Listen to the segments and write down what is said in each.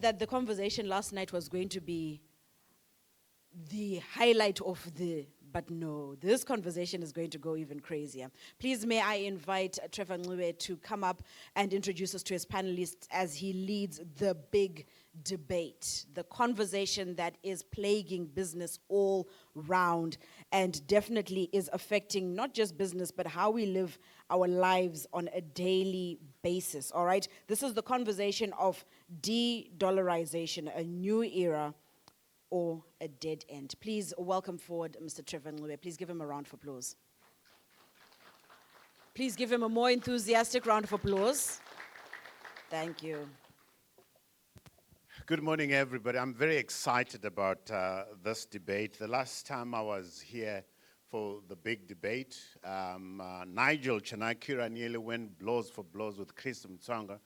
that the conversation last night was going to be the highlight of but no, this conversation is going to go even crazier. Please may I invite Trevor to come up and introduce us to his panelists as he leads the big debate, the conversation that is plaguing business all round and definitely is affecting not just business, but how we live our lives on a daily basis, all right? This is the conversation of de-dollarization, a new era, or a dead end. Please welcome forward Mr. Trevor. Please give him a round of applause. Please give him a more enthusiastic round of applause. Thank you. Good morning, everybody. I'm very excited about this debate. The last time I was here for the big debate, Nigel Chanakira nearly went blows for blows with Chris Mtsonga.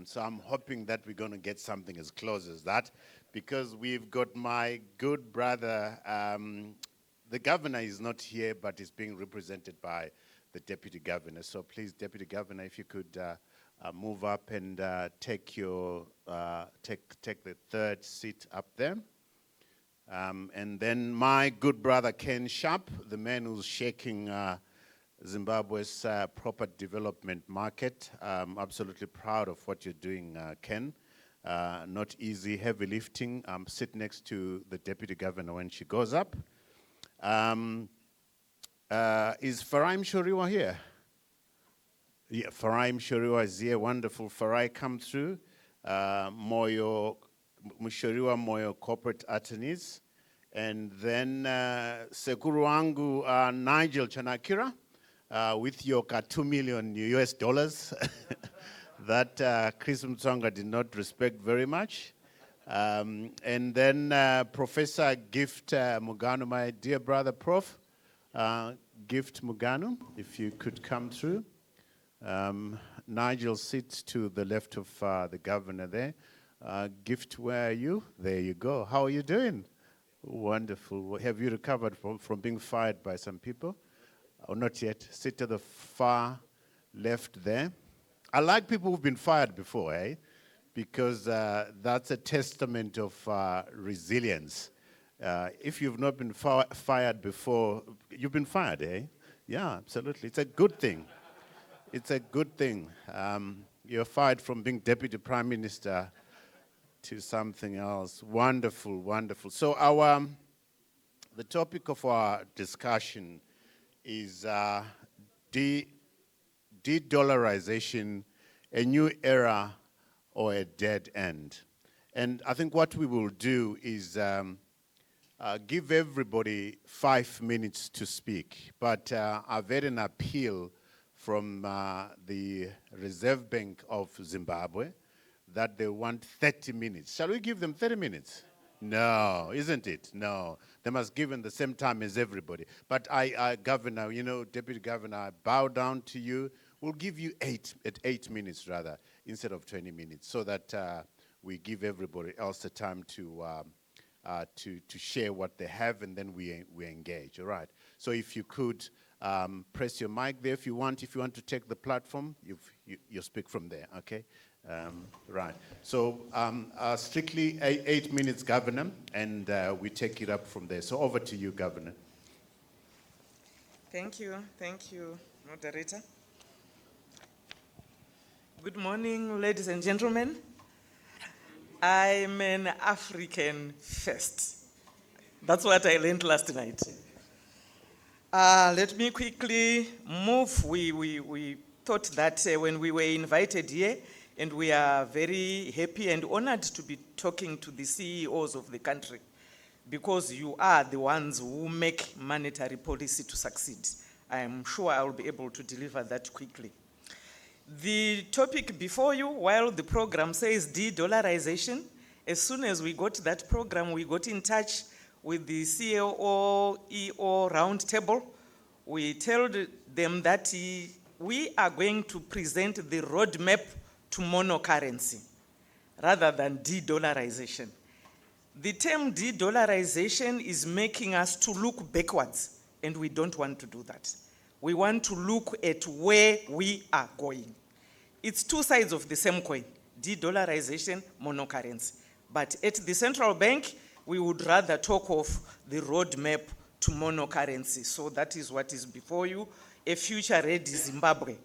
So I'm hoping that we're going to get something as close as that, because we've got my good brother, the governor is not here, but is being represented by the deputy governor. So please, deputy governor, if you could move up and take the third seat up there. And then my good brother, Ken Sharpe, the man who's shaking Zimbabwe's proper development market. I'm absolutely proud of what you're doing, Ken. Not easy, heavy lifting. Sit next to the deputy governor when she goes up. Is Farai Mushoriwa here? Yeah, Farai Mushoriwa is here. Wonderful. Farai, come through. Mushoriwa, Moyo corporate attorneys. And then Sekuru wangu Nigel Chanakira. With your $2 million US that Chris Mtsonga did not respect very much. And then Professor Gift Mugano, my dear brother Prof. Gift Mugano, if you could come through. Nigel sits to the left of the governor there. Gift, where are you? There you go. How are you doing? Wonderful. Have you recovered from being fired by some people? Or not yet? Sit to the far left there. I like people who've been fired before, eh? Because that's a testament of resilience. If you've not been fired before, you've been fired, eh? Yeah, absolutely. It's a good thing. It's a good thing. You're fired from being deputy prime minister to something else. Wonderful, wonderful. So the topic of our discussion is de-dollarization, a new era or a dead end. And I think what we will do is give everybody 5 minutes to speak. But I've had an appeal from the Reserve Bank of Zimbabwe that they want 30 minutes. Shall we give them 30 minutes? No, isn't it? No. They must give in the same time as everybody. But Governor, Deputy Governor, I bow down to you. We'll give you 8 minutes rather, instead of 20 minutes, so that we give everybody else the time to share what they have, and then we engage, all right? So if you could press your mic there if you want to take the platform, you speak from there, okay? Right. So strictly 8 minutes, Governor, and we take it up from there. So over to you, Governor. Thank you, moderator. Good morning, ladies and gentlemen. I'm an African first. That's what I learned last night. Let me quickly move. We thought that when we were invited here, and we are very happy and honored to be talking to the CEOs of the country, because you are the ones who make monetary policy to succeed. I am sure I will be able to deliver that quickly. The topic before you, while the program says de-dollarization, as soon as we got that program, we got in touch with the CEO Roundtable. We told them that we are going to present the roadmap to monocurrency rather than de-dollarization. The term de-dollarization is making us to look backwards, and we don't want to do that. We want to look at where we are going. It's two sides of the same coin. de-dollarization, monocurrency. But at the central bank, we would rather talk of the roadmap to monocurrency. So that is what is before you, a future-ready Zimbabwe.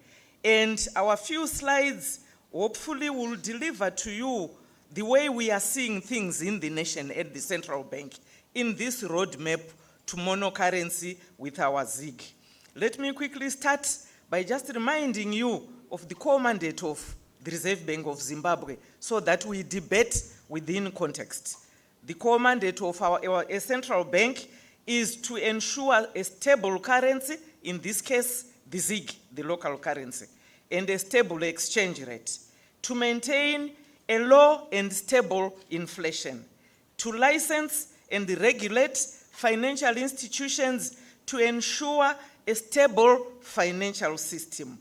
And our few slides hopefully will deliver to you the way we are seeing things in the nation at the central bank in this roadmap to monocurrency with our ZIG. Let me quickly start by just reminding you of the core mandate of the Reserve Bank of Zimbabwe so that we debate within context. The core mandate of our central bank is to ensure a stable currency, in this case, the ZIG, the local currency, and a stable exchange rate, to maintain a low and stable inflation, to license and regulate financial institutions to ensure a stable financial system,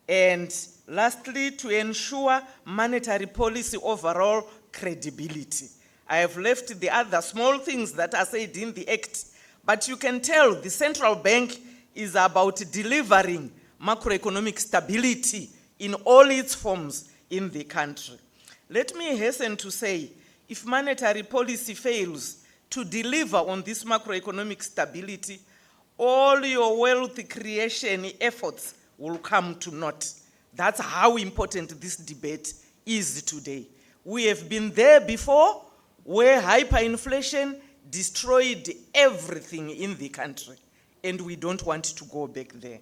and lastly, to ensure monetary policy overall credibility. I have left the other small things that are said in the Act, but you can tell the central bank is about delivering macroeconomic stability in all its forms in the country. Let me hasten to say, if monetary policy fails to deliver on this macroeconomic stability, all your wealth creation efforts will come to naught. That's how important this debate is today. We have been there before, where hyperinflation destroyed everything in the country, and we don't want to go back there.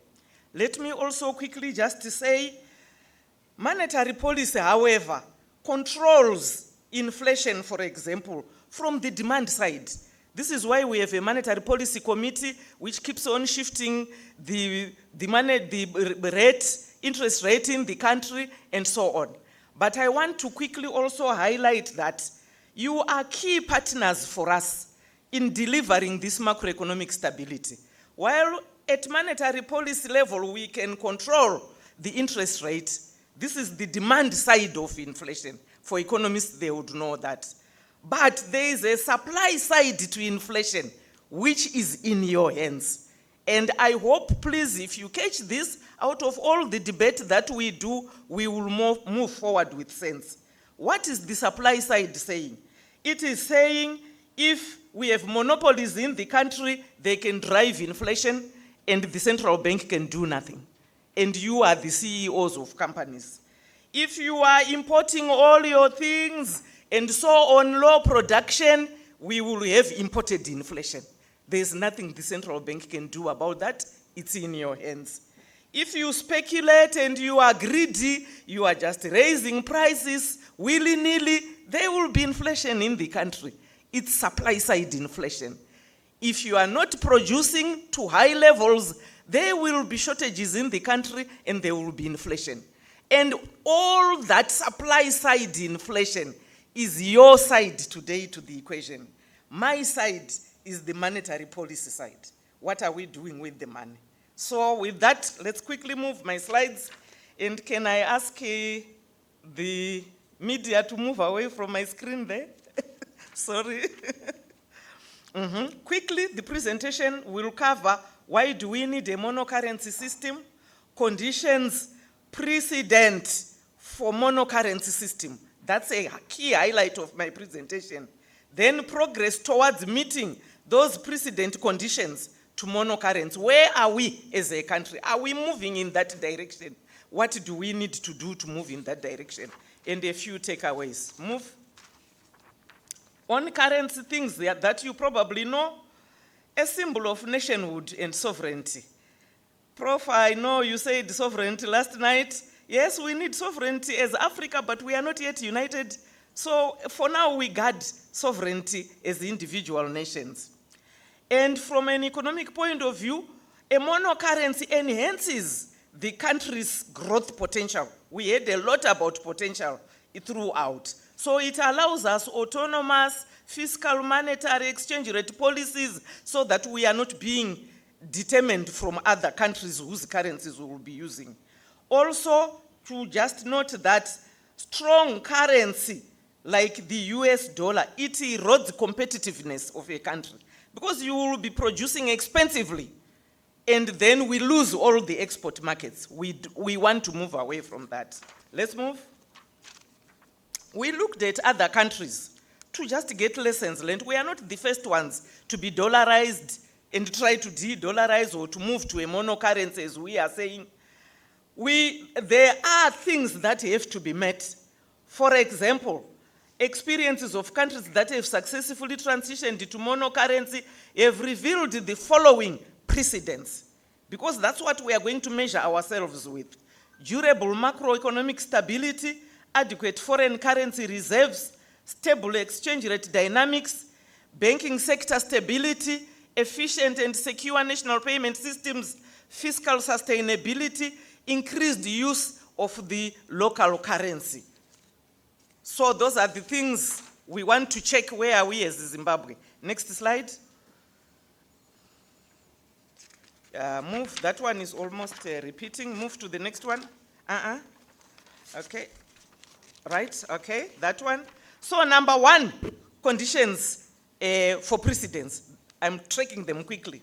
Let me also quickly just say, monetary policy, however, controls inflation, for example, from the demand side. This is why we have a monetary policy committee which keeps on shifting the interest rate in the country and so on. But I want to quickly also highlight that you are key partners for us in delivering this macroeconomic stability. While at monetary policy level, we can control the interest rate. This is the demand side of inflation. For economists, they would know that. But there is a supply side to inflation, which is in your hands. And I hope, please, if you catch this, out of all the debate that we do, we will move forward with sense. What is the supply side saying? It is saying if we have monopolies in the country, they can drive inflation and the central bank can do nothing. And you are the CEOs of companies. If you are importing all your things and so on low production, we will have imported inflation. There's nothing the central bank can do about that. It's in your hands. If you speculate and you are greedy, you are just raising prices willy-nilly, there will be inflation in the country. It's supply-side inflation. If you are not producing to high levels, there will be shortages in the country and there will be inflation. And all that supply-side inflation is your side today to the equation. My side is the monetary policy side. What are we doing with the money? So with that, let's quickly move my slides. And can I ask the media to move away from my screen there? Sorry. Quickly, the presentation will cover why do we need a monocurrency system, conditions precedent for monocurrency system. That's a key highlight of my presentation. Then progress towards meeting those precedent conditions to monocurrency. Where are we as a country? Are we moving in that direction? What do we need to do to move in that direction? And a few takeaways. Move. On currency things that you probably know, a symbol of nationhood and sovereignty. Prof, I know you said sovereignty last night. Yes, we need sovereignty as Africa, but we are not yet united. So for now, we guard sovereignty as individual nations. And from an economic point of view, a monocurrency enhances the country's growth potential. We heard a lot about potential throughout. So it allows us autonomous fiscal monetary exchange rate policies so that we are not being determined from other countries whose currencies we will be using. Also, to just note that strong currency like the US dollar, it erodes competitiveness of a country because you will be producing expensively and then we lose all the export markets. We want to move away from that. Let's move. we looked at other countries to just get lessons learned. We are not the first ones to be dollarized and try to de-dollarize or to move to a monocurrency, as we are saying. There are things that have to be met. For example, experiences of countries that have successfully transitioned to monocurrency have revealed the following precedents, because that's what we are going to measure ourselves with: durable macroeconomic stability, adequate foreign currency reserves, stable exchange rate dynamics, banking sector stability, efficient and secure national payment systems, fiscal sustainability, increased use of the local currency. So those are the things we want to check. Where are we as Zimbabwe? Next slide. Move, that one is almost repeating. Move to the next one. Okay. Right, okay, that one. So number one, conditions for precedence. I'm tracking them quickly.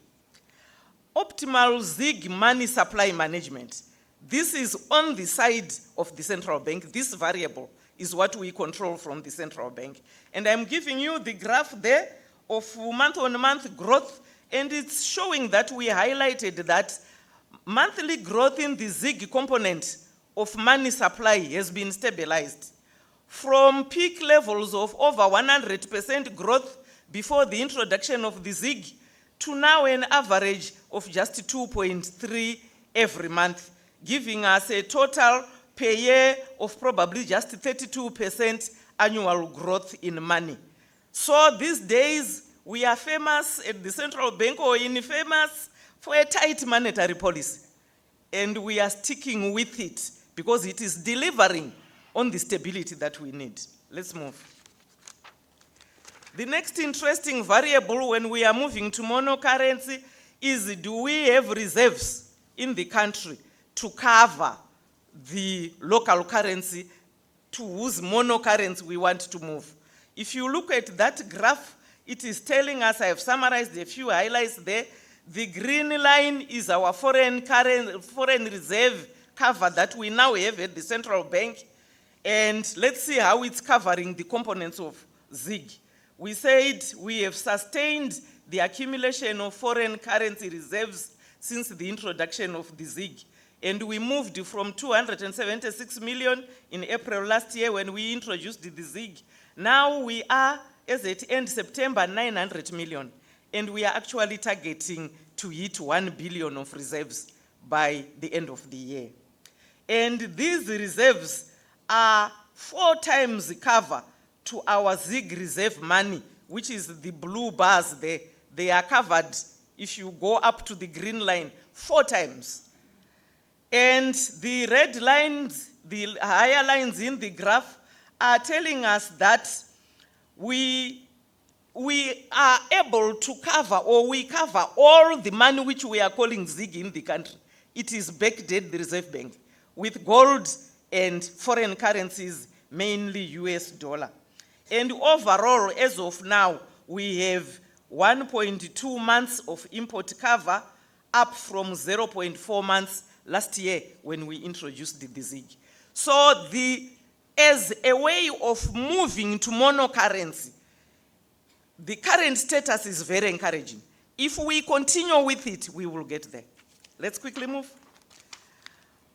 Optimal ZIG money supply management. This is on the side of the central bank. This variable is what we control from the central bank. And I'm giving you the graph there of month-on-month growth, and it's showing that we highlighted that monthly growth in the ZIG component of money supply has been stabilized. From peak levels of over 100% growth before the introduction of the ZIG to now an average of just 2.3 every month, giving us a total per year of probably just 32% annual growth in money. So these days, we are famous at the central bank, or infamous for a tight monetary policy. And we are sticking with it because it is delivering on the stability that we need. Let's move. The next interesting variable when we are moving to monocurrency is, do we have reserves in the country to cover the local currency to whose monocurrency we want to move? If you look at that graph, it is telling us, I have summarized a few highlights there. The green line is our foreign reserve cover that we now have at the central bank. And let's see how it's covering the components of ZIG. We said we have sustained the accumulation of foreign currency reserves since the introduction of the ZIG. And we moved from 276 million in April last year when we introduced the ZIG. Now we are, as at end September, 900 million. And we are actually targeting to hit 1 billion of reserves by the end of the year. And these reserves are 4 times cover to our ZIG reserve money, which is the blue bars there. They are covered, if you go up to the green line, 4 times. And the red lines, the higher lines in the graph, are telling us that we are able to cover, or we cover all the money which we are calling ZIG in the country. It is backed at the Reserve Bank with gold and foreign currencies, mainly US dollar. And overall, as of now, we have 1.2 months of import cover, up from 0.4 months last year when we introduced the ZIG. So as a way of moving to monocurrency, the current status is very encouraging. If we continue with it, we will get there. Let's quickly move.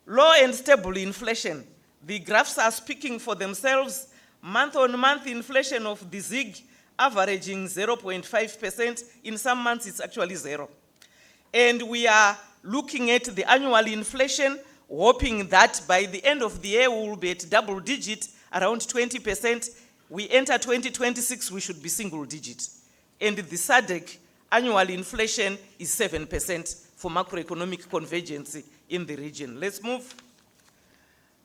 Low and stable inflation. The graphs are speaking for themselves. Month-on-month inflation of the ZIG averaging 0.5%. In some months, it's actually 0. And we are looking at the annual inflation, hoping that by the end of the year, we will be at double digit, around 20%. We enter 2026, we should be single digit. And the SADC annual inflation is 7% for macroeconomic convergence in the region. Let's move.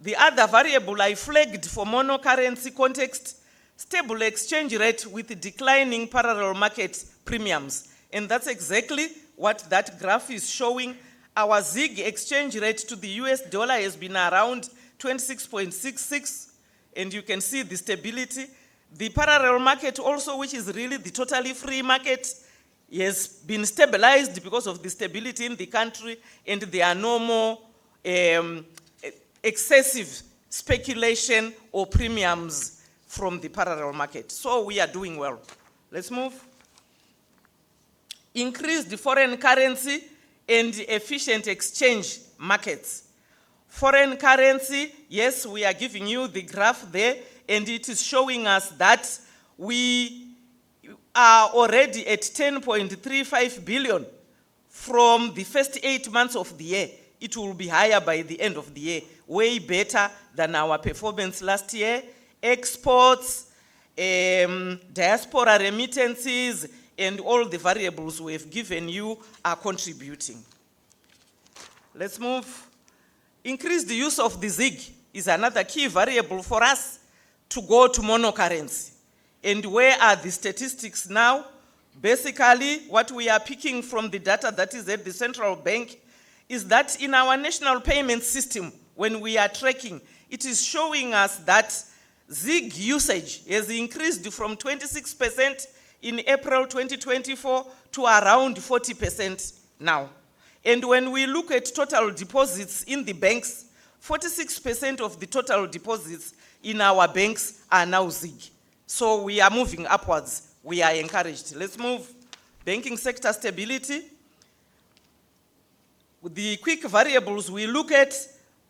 The other variable I flagged for monocurrency context, stable exchange rate with declining parallel market premiums. And that's exactly what that graph is showing. Our ZIG exchange rate to the US dollar has been around 26.66, and you can see the stability. The parallel market also, which is really the totally free market, has been stabilized because of the stability in the country, and there are no more excessive speculation or premiums from the parallel market. So we are doing well. Let's move. Increase the foreign currency and efficient exchange markets. Foreign currency, yes, we are giving you the graph there, and it is showing us that we are already at 10.35 billion from the first 8 months of the year. It will be higher by the end of the year, way better than our performance last year. Exports, diaspora remittances, and all the variables we have given you are contributing. Let's move. Increase the use of the ZiG is another key variable for us to go to monocurrency. And where are the statistics now? Basically, what we are picking from the data that is at the central bank is that in our national payment system, when we are tracking, it is showing us that ZiG usage has increased from 26% in April 2024 to around 40% now. And when we look at total deposits in the banks, 46% of the total deposits in our banks are now ZiG. So we are moving upwards. We are encouraged. Let's move. Banking sector stability. With the quick variables we look at,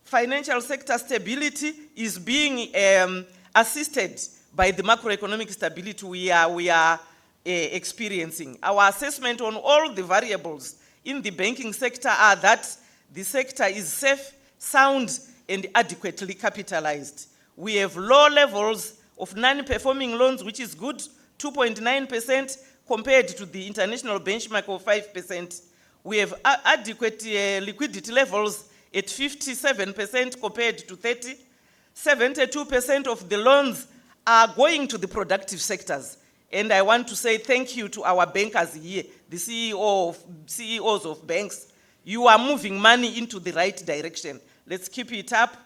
financial sector stability is being assisted by the macroeconomic stability we are experiencing. Our assessment on all the variables in the banking sector are that the sector is safe, sound, and adequately capitalized. We have low levels of non-performing loans, which is good, 2.9% compared to the international benchmark of 5%. We have adequate liquidity levels at 57% compared to 30%. 72% of the loans are going to the productive sectors. And I want to say thank you to our bankers here, the CEOs of banks. You are moving money into the right direction. Let's keep it up.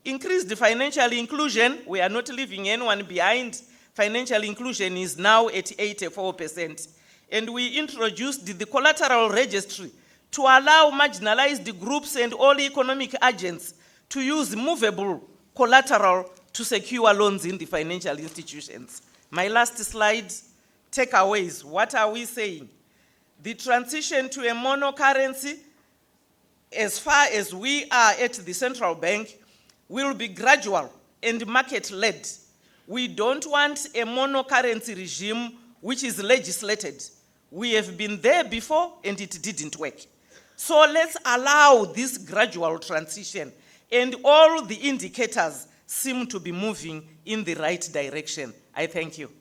Increase the financial inclusion. We are not leaving anyone behind. Financial inclusion is now at 84%. And we introduced the collateral registry to allow marginalized groups and all economic agents to use movable collateral to secure loans in the financial institutions. My last slide, takeaways. What are we saying? The transition to a monocurrency, as far as we are at the central bank, will be gradual and market-led. We don't want a monocurrency regime which is legislated. We have been there before and it didn't work. So let's allow this gradual transition, and all the indicators seem to be moving in the right direction. I thank you.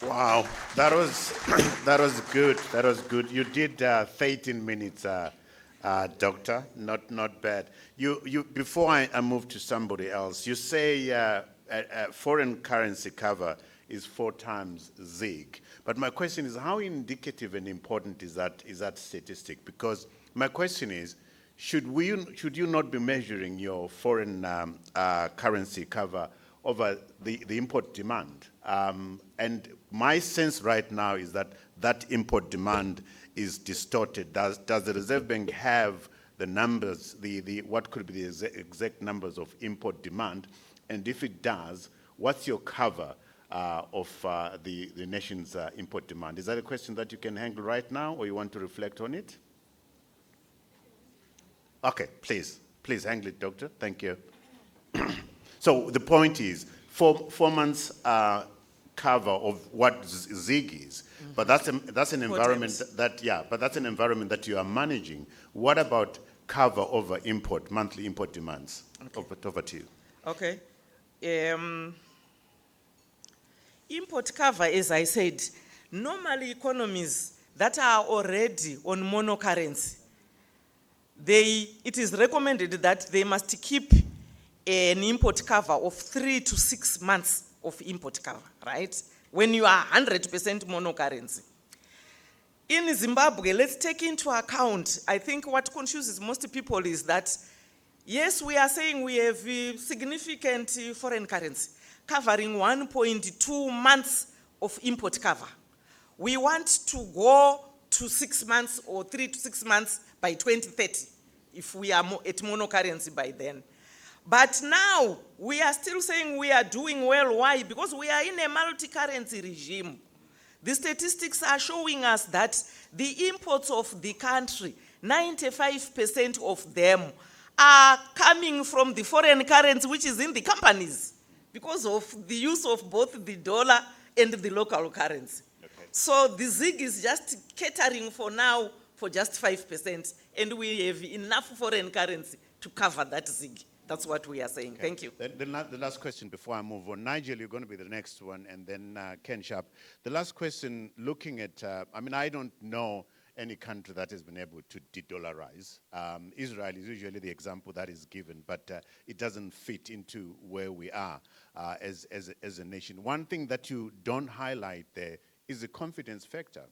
Wow, that was good. That was good. You did 13 minutes, Doctor. Not bad. You before I move to somebody else, you say foreign currency cover is 4 times ZiG. But my question is, how indicative and important is that statistic? Because my question is, should you not be measuring your foreign currency cover over the import demand? And my sense right now is that import demand is distorted. Does the Reserve Bank have the numbers, what could be the exact numbers of import demand? And if it does, what's your cover of the nation's import demand? Is that a question that you can handle right now, or you want to reflect on it? Okay, please handle it, Doctor. Thank you. So the point is, 4 months cover of what ZiG is, but that's an environment that's an environment that you are managing. What about cover over monthly import demands? Okay. Over to you. Okay. Import cover, as I said, normally economies that are already on monocurrency, it is recommended that they must keep an import cover of 3 to 6 months of import cover, right? When you are 100% monocurrency. In Zimbabwe, let's take into account, I think what confuses most people is that, yes, we are saying we have significant foreign currency, covering 1.2 months of import cover. We want to go to 6 months or 3 to 6 months by 2030, if we are at monocurrency by then. But now, we are still saying we are doing well. Why? Because we are in a multi-currency regime. The statistics are showing us that the imports of the country, 95% of them are coming from the foreign currency, which is in the companies, because of the use of both the dollar and the local currency. Okay. So the ZIG is just catering for now for just 5%, and we have enough foreign currency to cover that ZIG. That's what we are saying. Okay. Thank you. The last question before I move on. Nigel, you're going to be the next one, and then Ken Sharpe. The last question, looking at, I don't know any country that has been able to de-dollarize. Israel is usually the example that is given, but it doesn't fit into where we are as a nation. One thing that you don't highlight there is the confidence factor,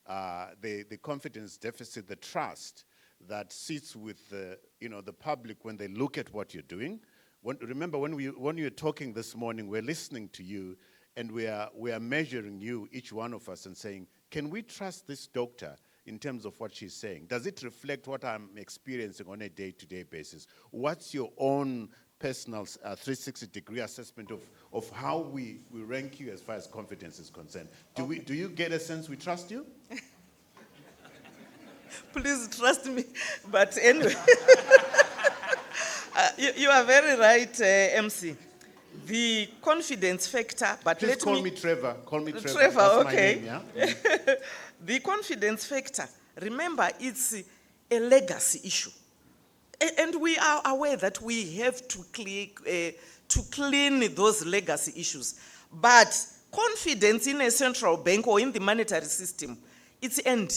the confidence deficit, the trust that sits with the public when they look at what you're doing. Remember, when you're talking this morning, we're listening to you, and we are measuring you, each one of us, and saying, can we trust this doctor in terms of what she's saying? Does it reflect what I'm experiencing on a day-to-day basis? What's your own personal 360-degree assessment of how we rank you as far as confidence is concerned? Do you get a sense we trust you? Please trust me. But anyway, you are very right, MC. The confidence factor, but Please call me Trevor. Call me Trevor. Trevor, that's okay. My name, yeah? The confidence factor, remember, it's a legacy issue. And we are aware that we have to clean those legacy issues. But confidence in a central bank or in the monetary system, it's end.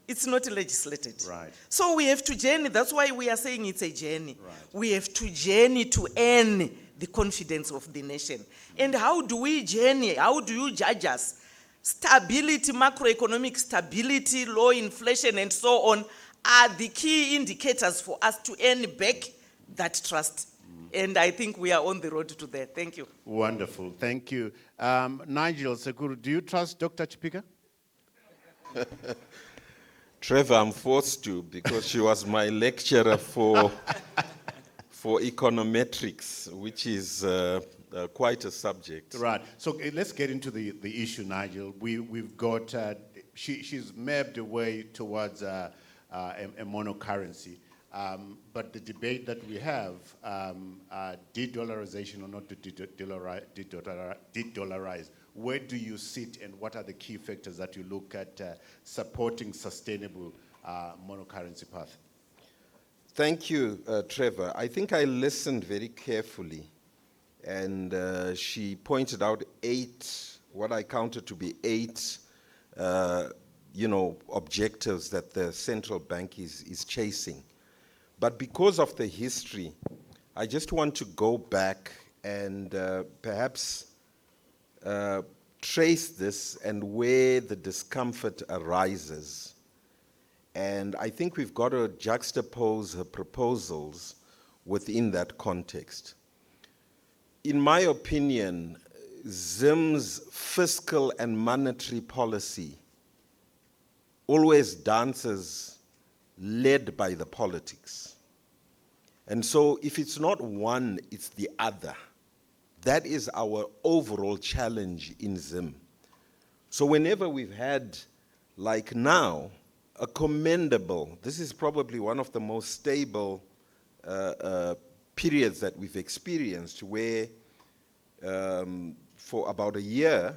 It's not legislated. Right. So we have to journey. That's why we are saying it's a journey. Right. We have to journey to earn the confidence of the nation. And how do we journey? How do you judge us? Stability, macroeconomic stability, low inflation, and so on are the key indicators for us to earn back that trust. And I think we are on the road to that. Thank you. Wonderful. Thank you. Nigel Sekuru, do you trust Dr. Chipika? Trevor, I'm forced to, because she was my lecturer for econometrics, which is quite a subject. Right. So let's get into the issue, Nigel. We've got, she's mapped a way towards a monocurrency. But the debate that we have, de-dollarization or not to de-dollarize, where do you sit, and what are the key factors that you look at supporting sustainable monocurrency path? Thank you, Trevor. I think I listened very carefully, and she pointed out what I counted to be eight, objectives that the central bank is chasing. But because of the history, I just want to go back and perhaps trace this and where the discomfort arises. And I think we've got to juxtapose her proposals within that context. In my opinion, Zim's fiscal and monetary policy always dances led by the politics. And so if it's not one, it's the other. That is our overall challenge in Zim. So whenever we've had, like now, a commendable, this is probably one of the most stable periods that we've experienced, where for about a year,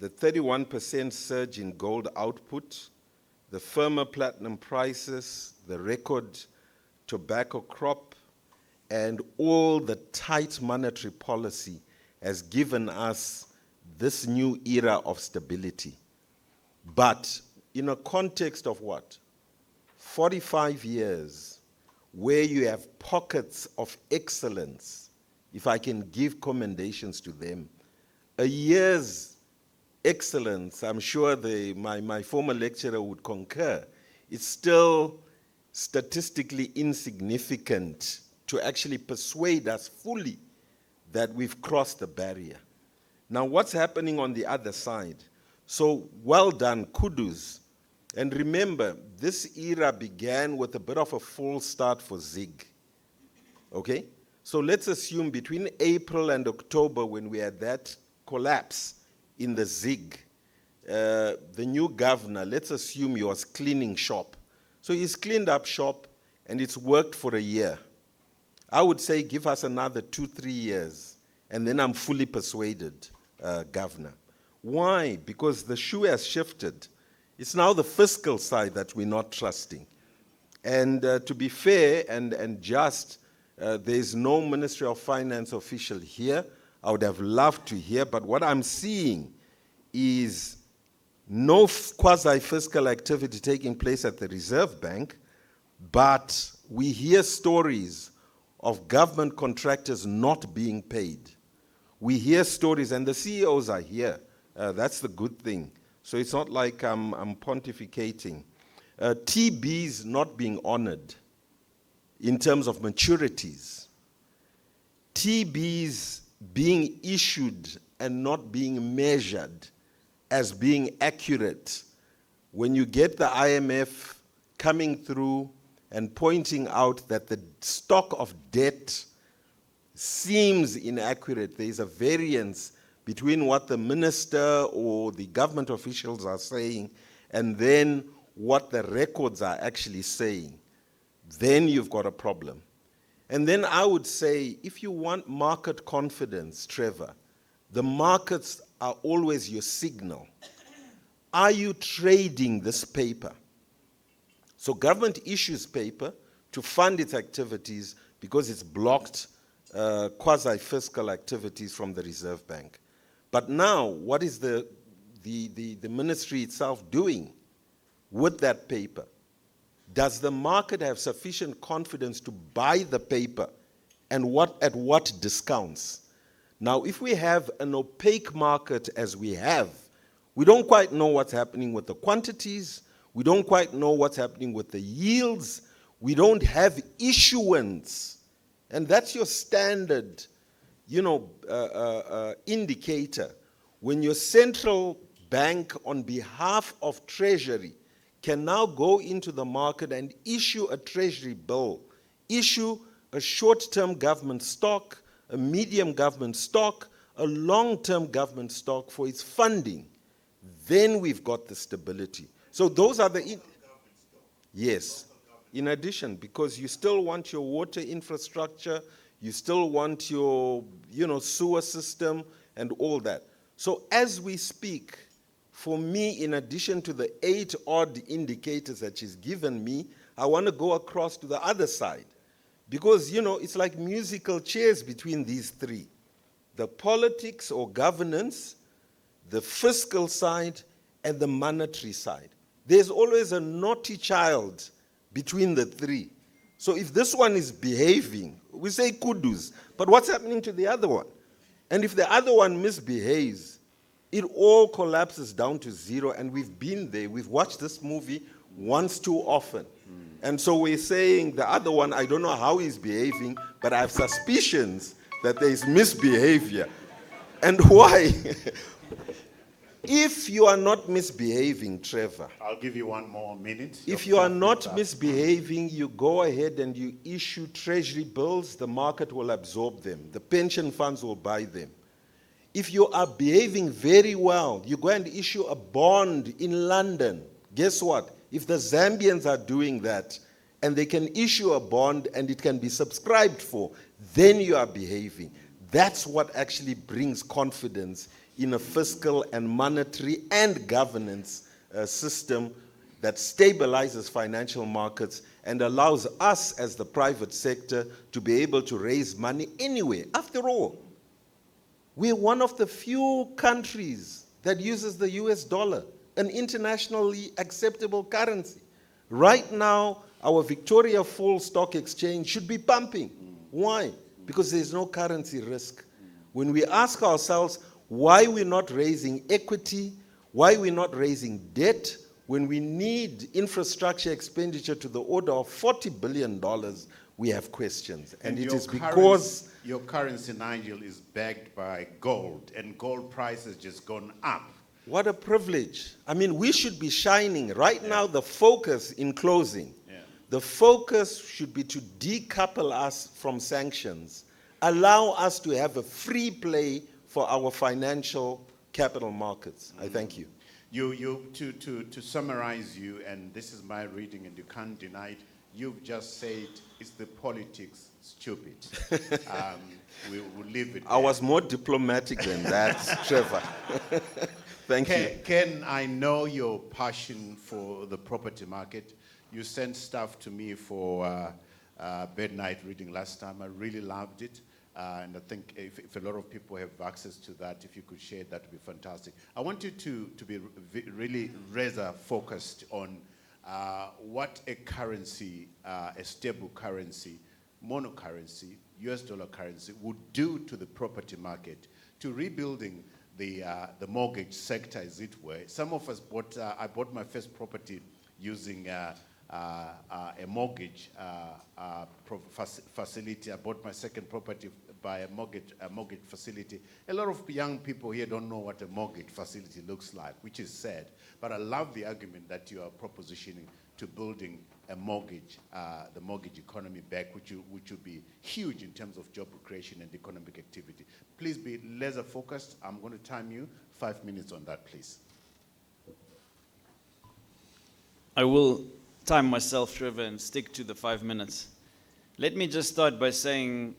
the 31% surge in gold output, the firmer platinum prices, the record tobacco crop, and all the tight monetary policy has given us this new era of stability. But in a context of what? 45 years where you have pockets of excellence, if I can give commendations to them. A year's excellence, I'm sure my former lecturer would concur, it's still statistically insignificant to actually persuade us fully that we've crossed the barrier. Now, what's happening on the other side? So, well done, kudos. And remember, this era began with a bit of a false start for ZIG. Okay? So let's assume between April and October, when we had that collapse in the ZIG, the new governor, let's assume he was cleaning shop. So he's cleaned up shop, and it's worked for a year. I would say give us another 2-3 years, and then I'm fully persuaded, Governor. Why? Because the shoe has shifted. It's now the fiscal side that we're not trusting. And to be fair and just, there's no Ministry of Finance official here. I would have loved to hear, but what I'm seeing is no quasi-fiscal activity taking place at the Reserve Bank, but we hear stories of government contractors not being paid. We hear stories, and the CEOs are here. That's the good thing. So it's not like I'm pontificating. TBs not being honored in terms of maturities. TBs being issued and not being measured as being accurate. When you get the IMF coming through and pointing out that the stock of debt seems inaccurate, there is a variance between what the minister or the government officials are saying and then what the records are actually saying, then you've got a problem. And then I would say, if you want market confidence, Trevor, the markets are always your signal. Are you trading this paper? So government issues paper to fund its activities because it's blocked quasi-fiscal activities from the Reserve Bank. But now, what is the ministry itself doing with that paper? Does the market have sufficient confidence to buy the paper, and at what discounts? Now, if we have an opaque market as we have, we don't quite know what's happening with the quantities, we don't quite know what's happening with the yields, we don't have issuance. And that's your standard, indicator. When your central bank, on behalf of Treasury, can now go into the market and issue a Treasury bill, issue a short-term government stock, a medium government stock, a long-term government stock for its funding, then we've got the stability. So those are the... Yes. In addition, because you still want your water infrastructure, you still want your, sewer system and all that. So as we speak, for me, in addition to the 8 odd indicators that she's given me, I want to go across to the other side. Because, it's like musical chairs between these three. The politics or governance, the fiscal side, and the monetary side. There's always a naughty child between the three. So if this one is behaving, we say kudus, but what's happening to the other one? And if the other one misbehaves, it all collapses down to zero, and we've been there. We've watched this movie once too often. And so we're saying the other one, I don't know how he's behaving, but I have suspicions that there is misbehavior. And why? If you are not misbehaving, Trevor. I'll give you 1 more minute. If you are not misbehaving, you go ahead and you issue Treasury bills, the market will absorb them. The pension funds will buy them. If you are behaving very well, you go and issue a bond in London. Guess what? If the Zambians are doing that, and they can issue a bond and it can be subscribed for, then you are behaving. That's what actually brings confidence in a fiscal and monetary and governance system that stabilizes financial markets and allows us as the private sector to be able to raise money anywhere. After all, we're one of the few countries that uses the US dollar, an internationally acceptable currency. Right now, our Victoria Falls Stock Exchange should be pumping. Why? Because there's no currency risk. When we ask ourselves why we're not raising equity, why we're not raising debt, when we need infrastructure expenditure to the order of $40 billion, we have questions. And it is because... Your currency, Nigel, is backed by gold, and gold price has just gone up. What a privilege. I mean, we should be shining. Right now, the focus, in closing, the focus should be to decouple us from sanctions. allow us to have a free play for our financial capital markets. I thank you. To summarize you, and this is my reading and you can't deny it, you've just said it's the politics, stupid. We'll leave it there. I was more diplomatic than that, Trevor. Thank you. Ken, I know your passion for the property market. You sent stuff to me for bed night reading last time. I really loved it. And I think if a lot of people have access to that, if you could share, that would be fantastic. I want you to be really razor focused on what a currency, a stable currency, monocurrency, US dollar currency would do to the property market, to rebuilding the mortgage sector, as it were. Some of us bought, I bought my first property using a mortgage facility. I bought my second property by a mortgage facility. A lot of young people here don't know what a mortgage facility looks like, which is sad. But I love the argument that you are propositioning to building a mortgage, the mortgage economy back, which would be huge in terms of job creation and economic activity. Please be laser focused. I'm going to time you 5 minutes on that, please. I will time myself, Trevor, and stick to the 5 minutes. Let me just start by saying,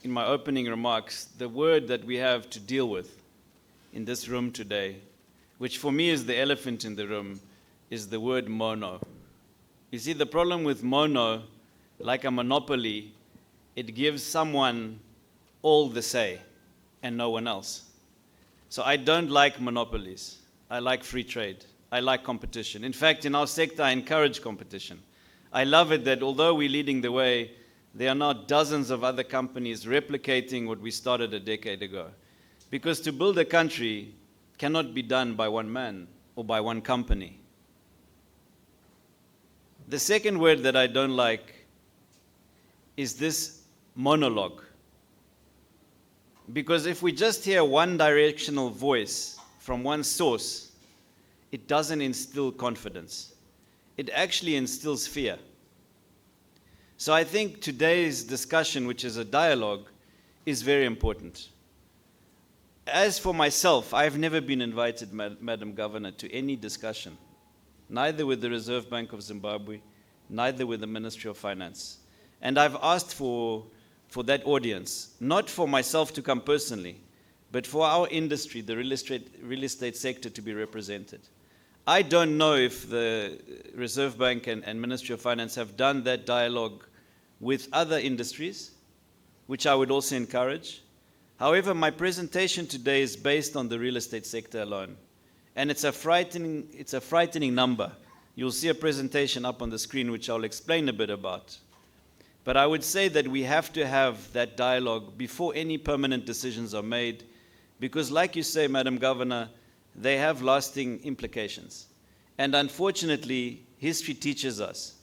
in my opening remarks, the word that we have to deal with in this room today, which for me is the elephant in the room, is the word mono. You see, the problem with mono, like a monopoly, it gives someone all the say and no one else. So I don't like monopolies. I like free trade. I like competition. In fact, in our sector, I encourage competition. I love it that although we're leading the way, there are now dozens of other companies replicating what we started a decade ago. Because to build a country cannot be done by one man or by one company. The second word that I don't like is this monologue. Because if we just hear one directional voice from one source, it doesn't instill confidence. It actually instills fear. So I think today's discussion, which is a dialogue, is very important. As for myself, I've never been invited, Madam Governor, to any discussion, neither with the Reserve Bank of Zimbabwe, neither with the Ministry of Finance. And I've asked for that audience, not for myself to come personally, but for our industry, the real estate sector, to be represented. I don't know if the Reserve Bank and Ministry of Finance have done that dialogue with other industries, which I would also encourage. However, my presentation today is based on the real estate sector alone. And it's a frightening number. You'll see a presentation up on the screen, which I'll explain a bit about. But I would say that we have to have that dialogue before any permanent decisions are made, because like you say, Madam Governor, they have lasting implications. And unfortunately, history teaches us,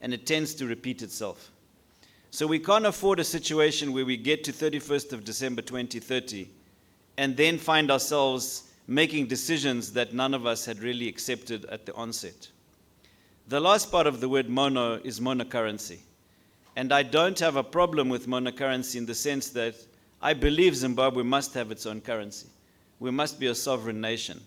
and it tends to repeat itself. So we can't afford a situation where we get to 31st of December 2030 and then find ourselves making decisions that none of us had really accepted at the onset. The last part of the word mono is monocurrency. And I don't have a problem with monocurrency in the sense that I believe Zimbabwe must have its own currency. We must be a sovereign nation.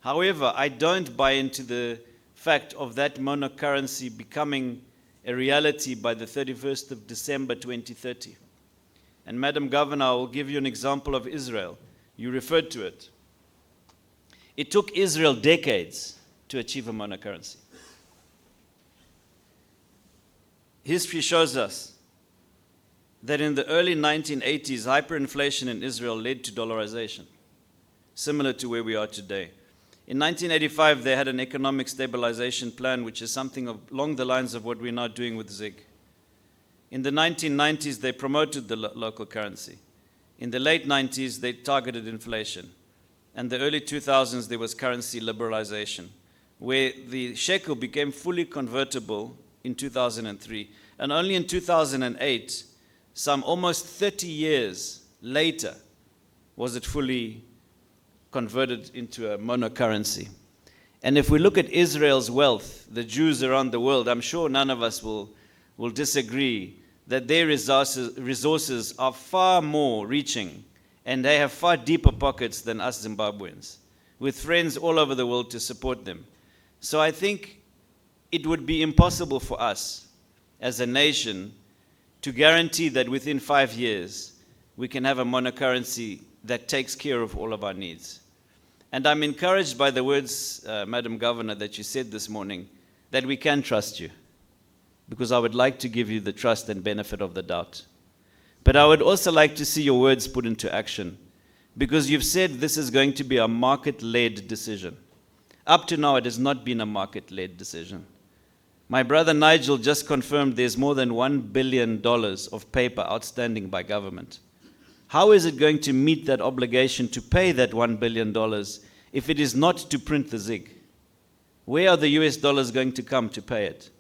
However, I don't buy into the fact of that monocurrency becoming a reality by the 31st of December 2030. And Madam Governor, I will give you an example of Israel. You referred to it. It took Israel decades to achieve a monocurrency. History shows us that in the early 1980s, hyperinflation in Israel led to dollarization, similar to where we are today. In 1985, they had an economic stabilization plan, which is something along the lines of what we're now doing with ZIG. In the 1990s, they promoted the local currency. In the late 90s, they targeted inflation. And the early 2000s, there was currency liberalization, where the shekel became fully convertible in 2003. And only in 2008, some almost 30 years later, was it fully converted into a monocurrency. And if we look at Israel's wealth, the Jews around the world, I'm sure none of us will disagree that their resources are far more reaching and they have far deeper pockets than us Zimbabweans, with friends all over the world to support them. So I think it would be impossible for us as a nation to guarantee that within 5 years we can have a monocurrency that takes care of all of our needs. And I'm encouraged by the words, Madam Governor, that you said this morning, that we can trust you, because I would like to give you the trust and benefit of the doubt. But I would also like to see your words put into action, because you've said this is going to be a market-led decision. Up to now, it has not been a market-led decision. My brother Nigel just confirmed there's more than $1 billion of paper outstanding by government. How is it going to meet that obligation to pay that $1 billion if it is not to print the ZiG? Where are the US dollars going to come to pay it?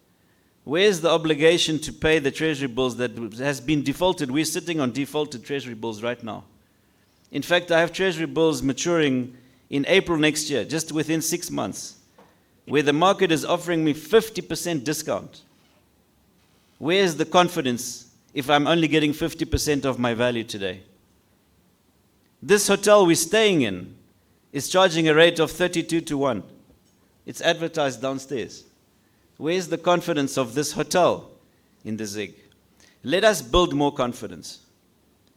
Where's the obligation to pay the treasury bills that has been defaulted? We're sitting on defaulted treasury bills right now. In fact, I have treasury bills maturing in April next year, just within 6 months, where the market is offering me 50% discount. Where's the confidence if I'm only getting 50% of my value today? This hotel we're staying in is charging a rate of 32-1. It's advertised downstairs. Where's the confidence of this hotel in the ZiG? Let us build more confidence.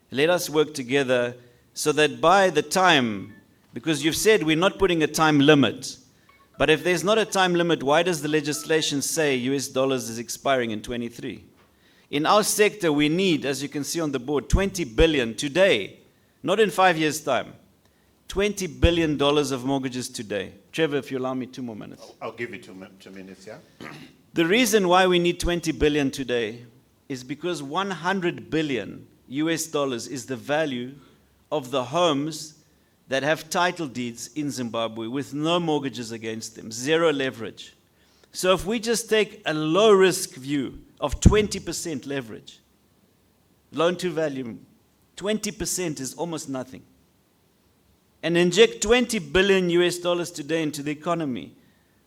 Let us work together so that by the time, because you've said we're not putting a time limit, but if there's not a time limit, why does the legislation say US dollars is expiring in 23? In our sector, we need, as you can see on the board, 20 billion today, not in 5 years' time. $20 billion of mortgages today. Trevor, if you allow me 2 more minutes. I'll give you 2 minutes, yeah? The reason why we need 20 billion today is because 100 billion US dollars is the value of the homes that have title deeds in Zimbabwe with no mortgages against them, zero leverage. So if we just take a low risk view of 20% leverage, loan to value, 20% is almost nothing, and inject 20 billion US dollars today into the economy,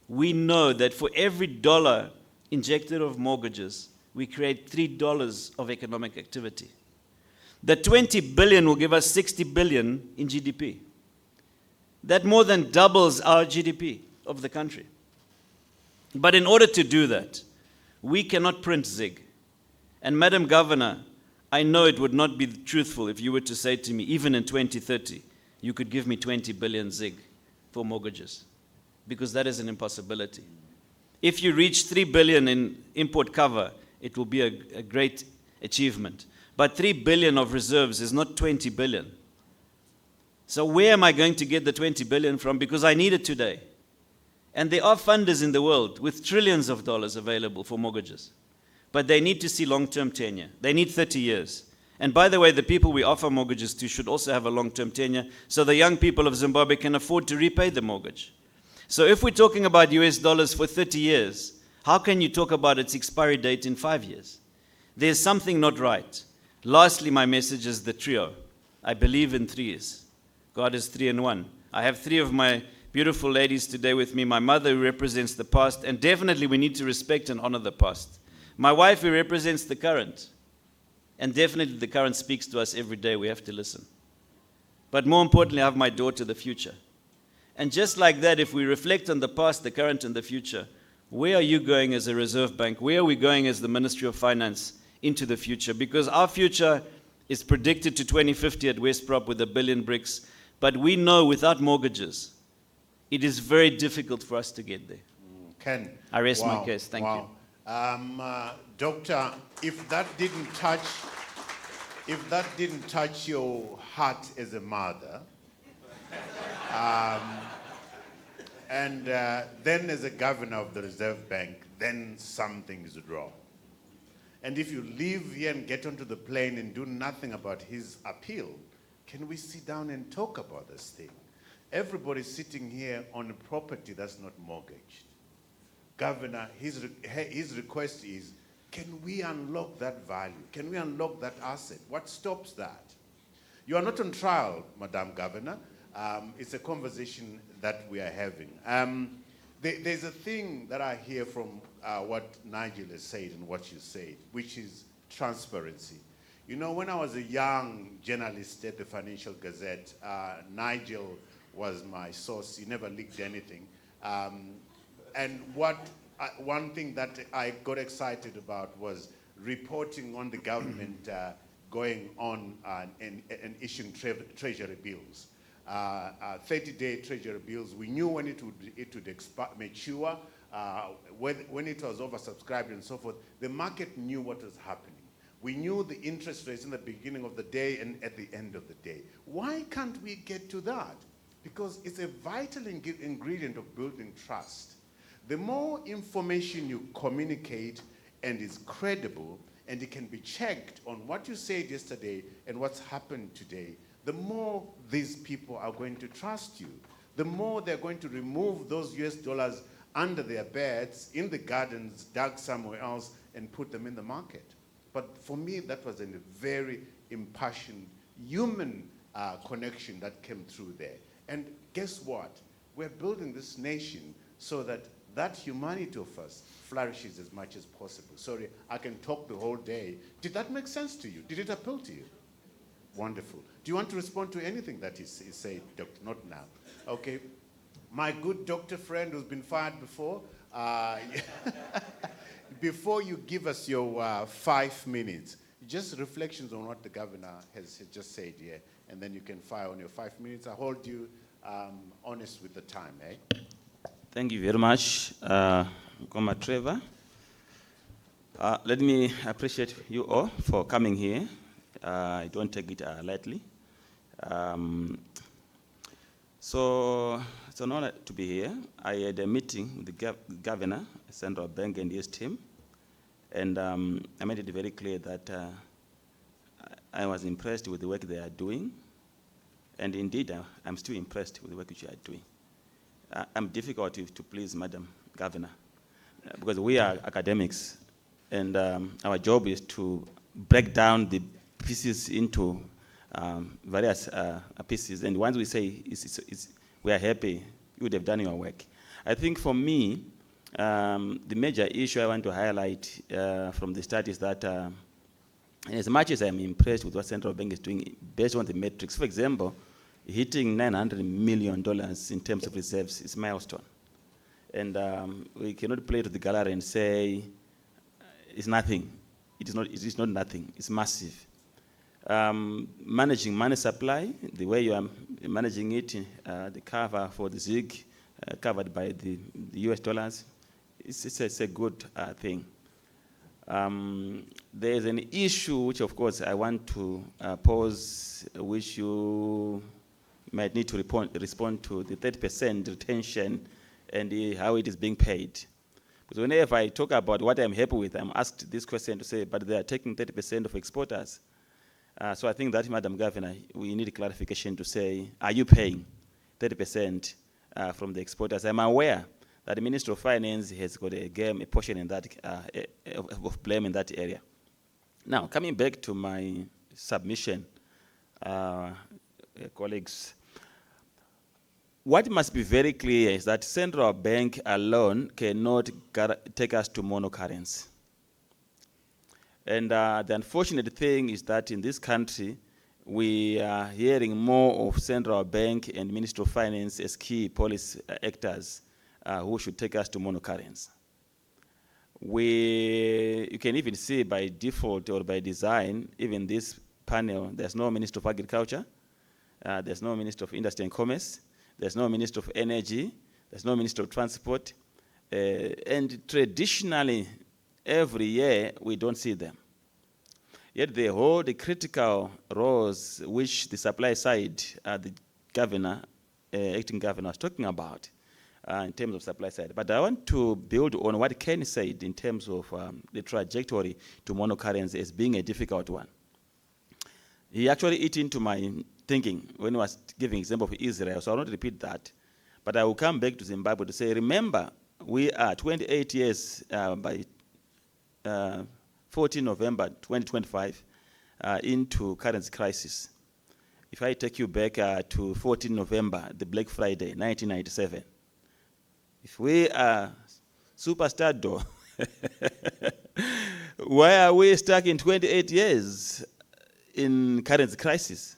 we know that for every dollar injected of mortgages, we create $3 of economic activity. The 20 billion will give us 60 billion in GDP. That more than doubles our GDP of the country. But in order to do that, we cannot print ZiG. And Madam Governor, I know it would not be truthful if you were to say to me, even in 2030, you could give me 20 billion ZiG for mortgages, because that is an impossibility. If you reach 3 billion in import cover, it will be a great achievement. But 3 billion of reserves is not 20 billion. So where am I going to get the 20 billion from? Because I need it today. And there are funders in the world with trillions of dollars available for mortgages. But they need to see long-term tenure. They need 30 years. And by the way, the people we offer mortgages to should also have a long-term tenure, so the young people of Zimbabwe can afford to repay the mortgage. So if we're talking about US dollars for 30 years, how can you talk about its expiry date in 5 years? There's something not right. Lastly, my message is the trio. I believe in threes. God is 3 in 1. I have 3 of my beautiful ladies today with me. My mother, who represents the past, and definitely we need to respect and honor the past. My wife, who represents the current. And definitely the current speaks to us every day. We have to listen. But more importantly, I have my daughter, the future. And just like that, if we reflect on the past, the current, and the future, where are you going as a Reserve Bank? Where are we going as the Ministry of Finance into the future? Because our future is predicted to 2050 at Westprop with 1 billion bricks. But we know without mortgages, it is very difficult for us to get there. Ken. I rest my case. Thank you. Doctor, if that didn't touch your heart as a mother, and then as a governor of the Reserve Bank, then something is wrong. And if you leave here and get onto the plane and do nothing about his appeal, can we sit down and talk about this thing? Everybody's sitting here on a property that's not mortgaged. Governor, his request is, can we unlock that value? Can we unlock that asset? What stops that? You are not on trial, Madam Governor. It's a conversation that we are having. There's a thing that I hear from what Nigel has said and what you said, which is transparency. You know, when I was a young journalist at the Financial Gazette, Nigel was my source. He never leaked anything. And one thing that I got excited about was reporting on the government going on and issuing treasury bills. 30-day treasury bills. We knew when it would mature, when it was oversubscribed and so forth. The market knew what was happening. We knew the interest rates in the beginning of the day and at the end of the day. Why can't we get to that? Because it's a vital ingredient of building trust. The more information you communicate and is credible, and it can be checked on what you said yesterday and what's happened today, the more these people are going to trust you. The more they're going to remove those US dollars under their beds, in the gardens, dug somewhere else, and put them in the market. But for me, that was a very impassioned human connection that came through there. And guess what? We're building this nation so that that humanity of us flourishes as much as possible. Sorry, I can talk the whole day. Did that make sense to you? Did it appeal to you? Wonderful. Do you want to respond to anything that is said, Doctor? Not now. Okay. My good doctor friend who's been fired before, before you give us your 5 minutes, just reflections on what the governor has just said here, and then you can fire on your 5 minutes. I hold you honest with the time, eh? Thank you very much, Comrade Trevor. Let me appreciate you all for coming here. I don't take it lightly. So it's an honor to be here. I had a meeting with the governor, Central Bank, and his team, and I made it very clear that I was impressed with the work they are doing, and indeed I'm still impressed with the work which you are doing. I'm difficult to please Madam Governor because we are academics, and our job is to break down the pieces into various pieces, and once we say we are happy, you would have done your work. I think for me, the major issue I want to highlight from the start is that as much as I'm impressed with what Central Bank is doing based on the metrics, for example, hitting $900 million in terms of reserves is a milestone. And we cannot play to the gallery and say it's nothing. It is not nothing, it's massive. Managing money supply, the way you are managing it, the cover for the ZIG covered by the US dollars, it's a good thing. There is an issue which, of course, I want to pose, which you might need to respond to, the 30% retention and how it is being paid. Because whenever I talk about what I'm happy with, I'm asked this question to say, but they are taking 30% of exporters. So I think that, Madam Governor, we need clarification to say, are you paying 30% from the exporters? I'm aware that the Minister of Finance has got a portion in that, of blame in that area. Now, coming back to my submission, colleagues, what must be very clear is that Central Bank alone cannot take us to monocurrency. And the unfortunate thing is that in this country, we are hearing more of Central Bank and Minister of Finance as key policy actors who should take us to monocurrency. You can even see by default or by design, even this panel, there's no Minister of Agriculture, there's no Minister of Industry and Commerce, there's no Minister of Energy, there's no Minister of Transport, and traditionally, every year, we don't see them. Yet they hold the critical roles which the supply side, the governor, acting governor, was talking about in terms of supply side. But I want to build on what Ken said in terms of the trajectory to monocurrency as being a difficult one. He actually ate into my thinking when he was giving example of Israel, so I will not repeat that. But I will come back to Zimbabwe to say, remember, we are 28 years by 14 November 2025 into currency crisis. If I take you back to 14 November, the Black Friday, 1997, if we are superstar, Why are we stuck in 28 years in currency crisis?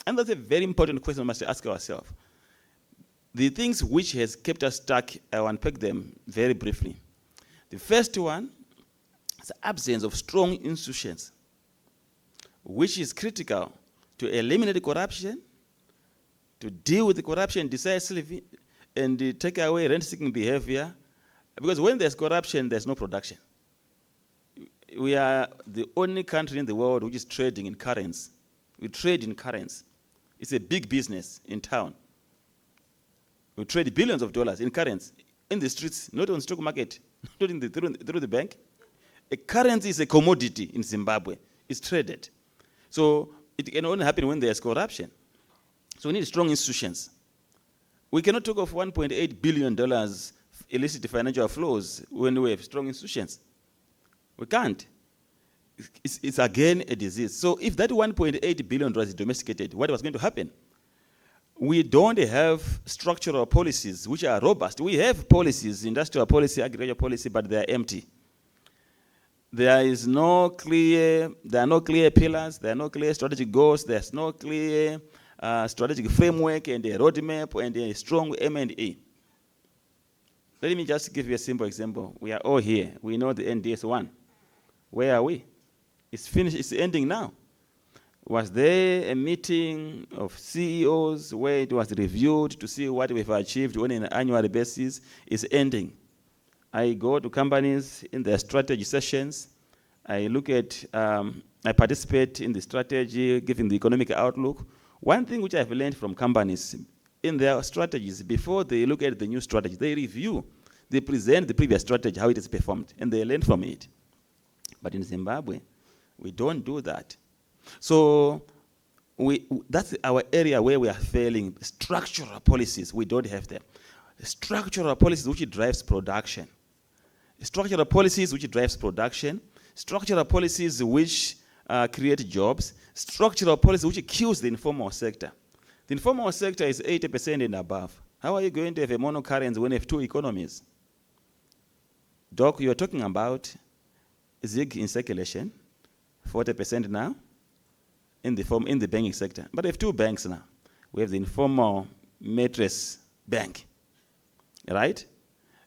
And that's a very important question we must ask ourselves. The things which has kept us stuck, I will unpack them very briefly. The first one is the absence of strong institutions, which is critical to eliminate corruption, to deal with the corruption decisively, and take away rent-seeking behavior. Because when there's corruption, there's no production. We are the only country in the world which is trading in currency. We trade in currency. It's a big business in town. We trade billions of dollars in currency, in the streets, not on the stock market, not in through the bank. A currency is a commodity in Zimbabwe. It's traded. So it can only happen when there's corruption. So we need strong institutions. We cannot talk of $1.8 billion illicit financial flows when we have strong institutions. We can't. It's again a disease. So if that $1.8 billion is domesticated, what was going to happen? We don't have structural policies which are robust. We have policies, industrial policy, agricultural policy, but they are empty. There are no clear pillars, there are no clear strategic goals, there's no clear strategic framework and a roadmap and a strong M&E. Let me just give you a simple example. We are all here. We know the NDS 1. Where are we? It's finished, it's ending now. Was there a meeting of CEOs where it was reviewed to see what we've achieved on an annual basis? It's ending. I go to companies in their strategy sessions. I look at, I participate in the strategy, giving the economic outlook. One thing which I've learned from companies in their strategies, before they look at the new strategy, they review, they present the previous strategy, how it is performed, and they learn from it. But in Zimbabwe, we don't do that. So that's our area where we are failing. Structural policies, we don't have them. Structural policies which drives production. Structural policies which drives production. Structural policies which create jobs. Structural policies which kills the informal sector. The informal sector is 80% and above. How are you going to have a monocurrency when you have two economies? Doc, you are talking about ZIG in circulation, 40% now, in the banking sector. But we have two banks now. We have the informal mattress bank, right?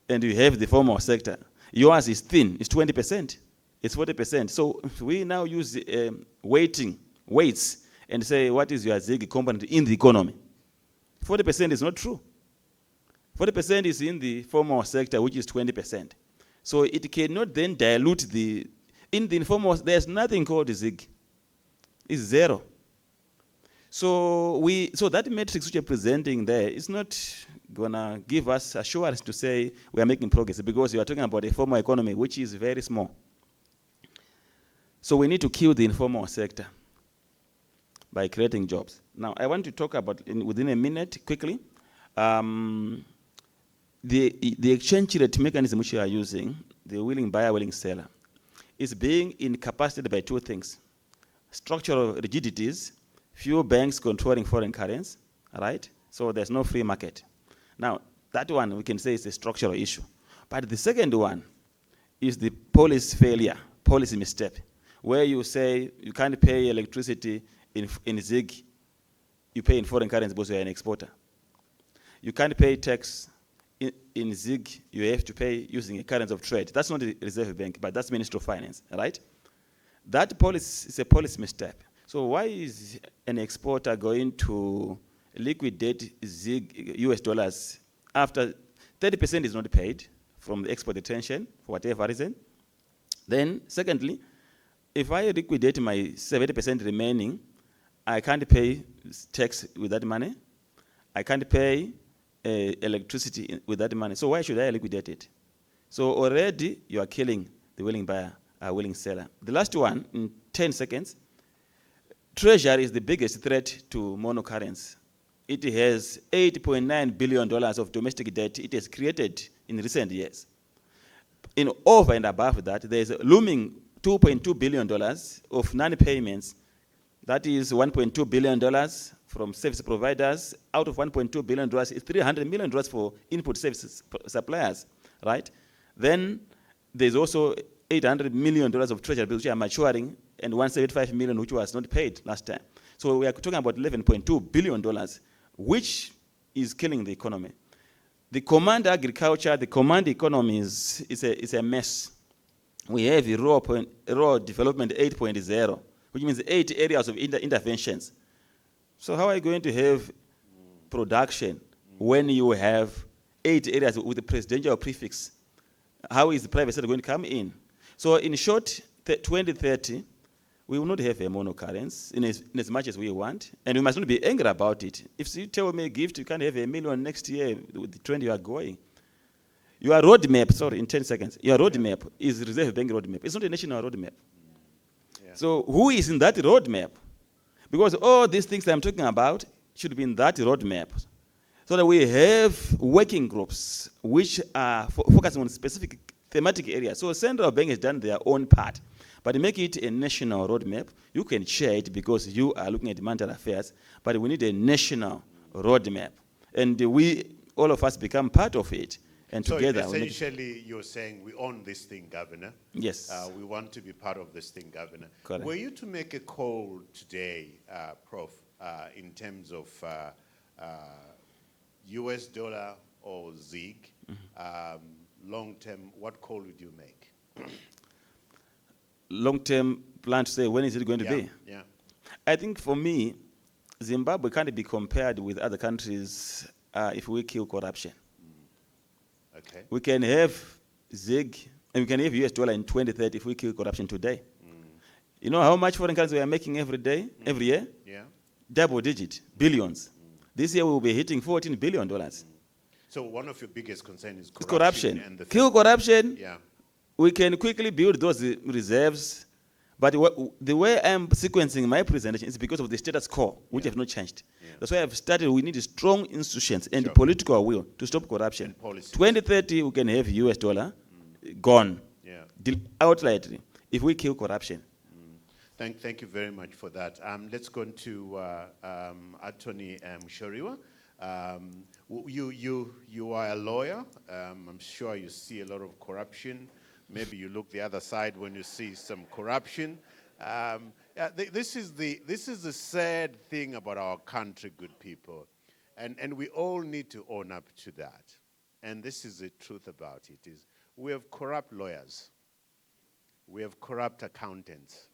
And you have the formal sector. Yours is thin, it's 20%, it's 40%. So we now use weights and say, what is your ZIG component in the economy? 40% is not true. 40% is in the formal sector, which is 20%. So it cannot then dilute in the informal, there's nothing called ZIG. It's zero. So that matrix which you're presenting there is not gonna give us assurance to say we are making progress, because you are talking about a formal economy which is very small. So we need to kill the informal sector by creating jobs. Now, I want to talk about, within a minute, quickly, the exchange rate mechanism which you are using, the willing buyer, willing seller, is being incapacitated by two things. Structural rigidities, few banks controlling foreign currency, right? So there's no free market. Now, that one we can say is a structural issue. But the second one is the policy failure, policy mistake, where you say you can't pay electricity in ZIG, you pay in foreign currency because you're an exporter. You can't pay tax in ZIG, you have to pay using a currency of trade. That's not the Reserve Bank, but that's Ministry of Finance, right? That policy is a policy mistake. So why is an exporter going to liquidate ZIG US dollars after 30% is not paid from the export detention for whatever reason? Then, secondly, if I liquidate my 70% remaining, I can't pay tax with that money. I can't pay electricity with that money. So why should I liquidate it? So already you are killing the willing buyer, willing seller. The last one, in 10 seconds, Treasury is the biggest threat to monocurrency. It has $8.9 billion of domestic debt it has created in recent years. In over and above that, there is a looming $2.2 billion of non-payments. That is $1.2 billion from service providers. Out of $1.2 billion, is $300 million for input services suppliers, right? Then there's also $800 million of treasury bills which are maturing and $175 million which was not paid last time. So we are talking about $11.2 billion, which is killing the economy. The command agriculture, the command economy is a mess. We have a raw development 8.0, which means 8 areas of interventions. So how are you going to have production when you have 8 areas with the presidential prefix? How is the private sector going to come in? So in short, 2030, we will not have a monocurrency in as much as we want, and we must not be angry about it. If you tell me gift, you can't have $1 million next year with the trend you are going. Your roadmap, sorry, in 10 seconds, your roadmap is Reserve Bank roadmap. It's not a national roadmap. Yeah. So who is in that roadmap? Because all these things I'm talking about should be in that roadmap. So that we have working groups which are focusing on specific thematic areas. So central bank has done their own part. But make it a national roadmap. You can share it because you are looking at monetary affairs, but we need a national roadmap. And all of us become part of it. And So together, essentially, you're saying we own this thing, Governor. Yes. We want to be part of this thing, Governor. Correct. Were you to make a call today, Prof, in terms of US dollar or ZIG, long term, what call would you make? long-term plan to say, when is it going to be? Yeah. I think for me, Zimbabwe can't be compared with other countries if we kill corruption. Okay. We can have ZIG, and we can have US dollar in 2030 if we kill corruption today. You know how much foreign currency we are making every day, every year? Yeah. Double digit, billions. This year we will be hitting $14 billion. So one of your biggest concerns is It's corruption. corruption. And the Kill corruption, Yeah. we can quickly build those reserves. But the way I'm sequencing my presentation is because of the status quo, which have not changed. Yeah. That's why I've started, we need strong institutions and Sure. political will to stop corruption. And policies. 2030, we can have US dollar gone Yeah. outrightly if we kill corruption. Thank you very much for that. Let's go to Attorney Mushoriwa. You are a lawyer. I'm sure you see a lot of corruption. Maybe you look the other side when you see some corruption. This is the sad thing about our country, good people, and we all need to own up to that. And this is the truth about it: is we have corrupt lawyers, we have corrupt accountants.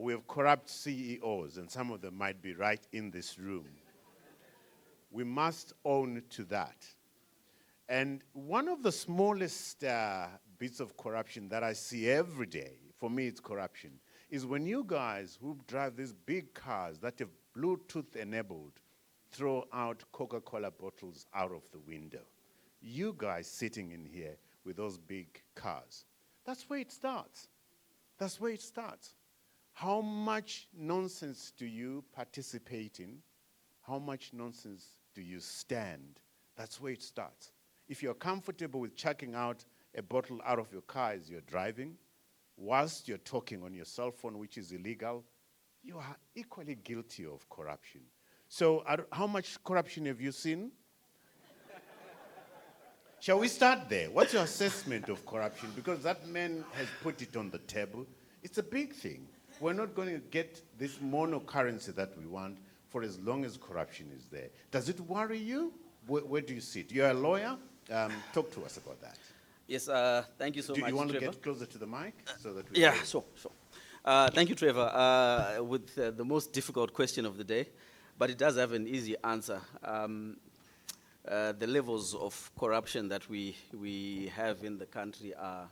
We have corrupt CEOs, and some of them might be right in this room. We must own to that. And one of the smallest bits of corruption that I see every day, for me it's corruption, is when you guys who drive these big cars that have Bluetooth enabled throw out Coca-Cola bottles out of the window. You guys sitting in here with those big cars. That's where it starts. That's where it starts. How much nonsense do you participate in? How much nonsense do you stand? That's where it starts. If you're comfortable with chucking out a bottle out of your car as you're driving, whilst you're talking on your cell phone, which is illegal, you are equally guilty of corruption. So how much corruption have you seen? Shall we start there? What's your assessment of corruption? Because that man has put it on the table. It's a big thing. We're not going to get this monocurrency that we want for as long as corruption is there. Does it worry you? Where do you see it? You're a lawyer. Talk to us about that. Yes, thank you so much, Do you want Trevor. to get closer to the mic so that we Yeah, hear you? sure. Thank you, Trevor, with the most difficult question of the day, but it does have an easy answer. The levels of corruption that we have in the country are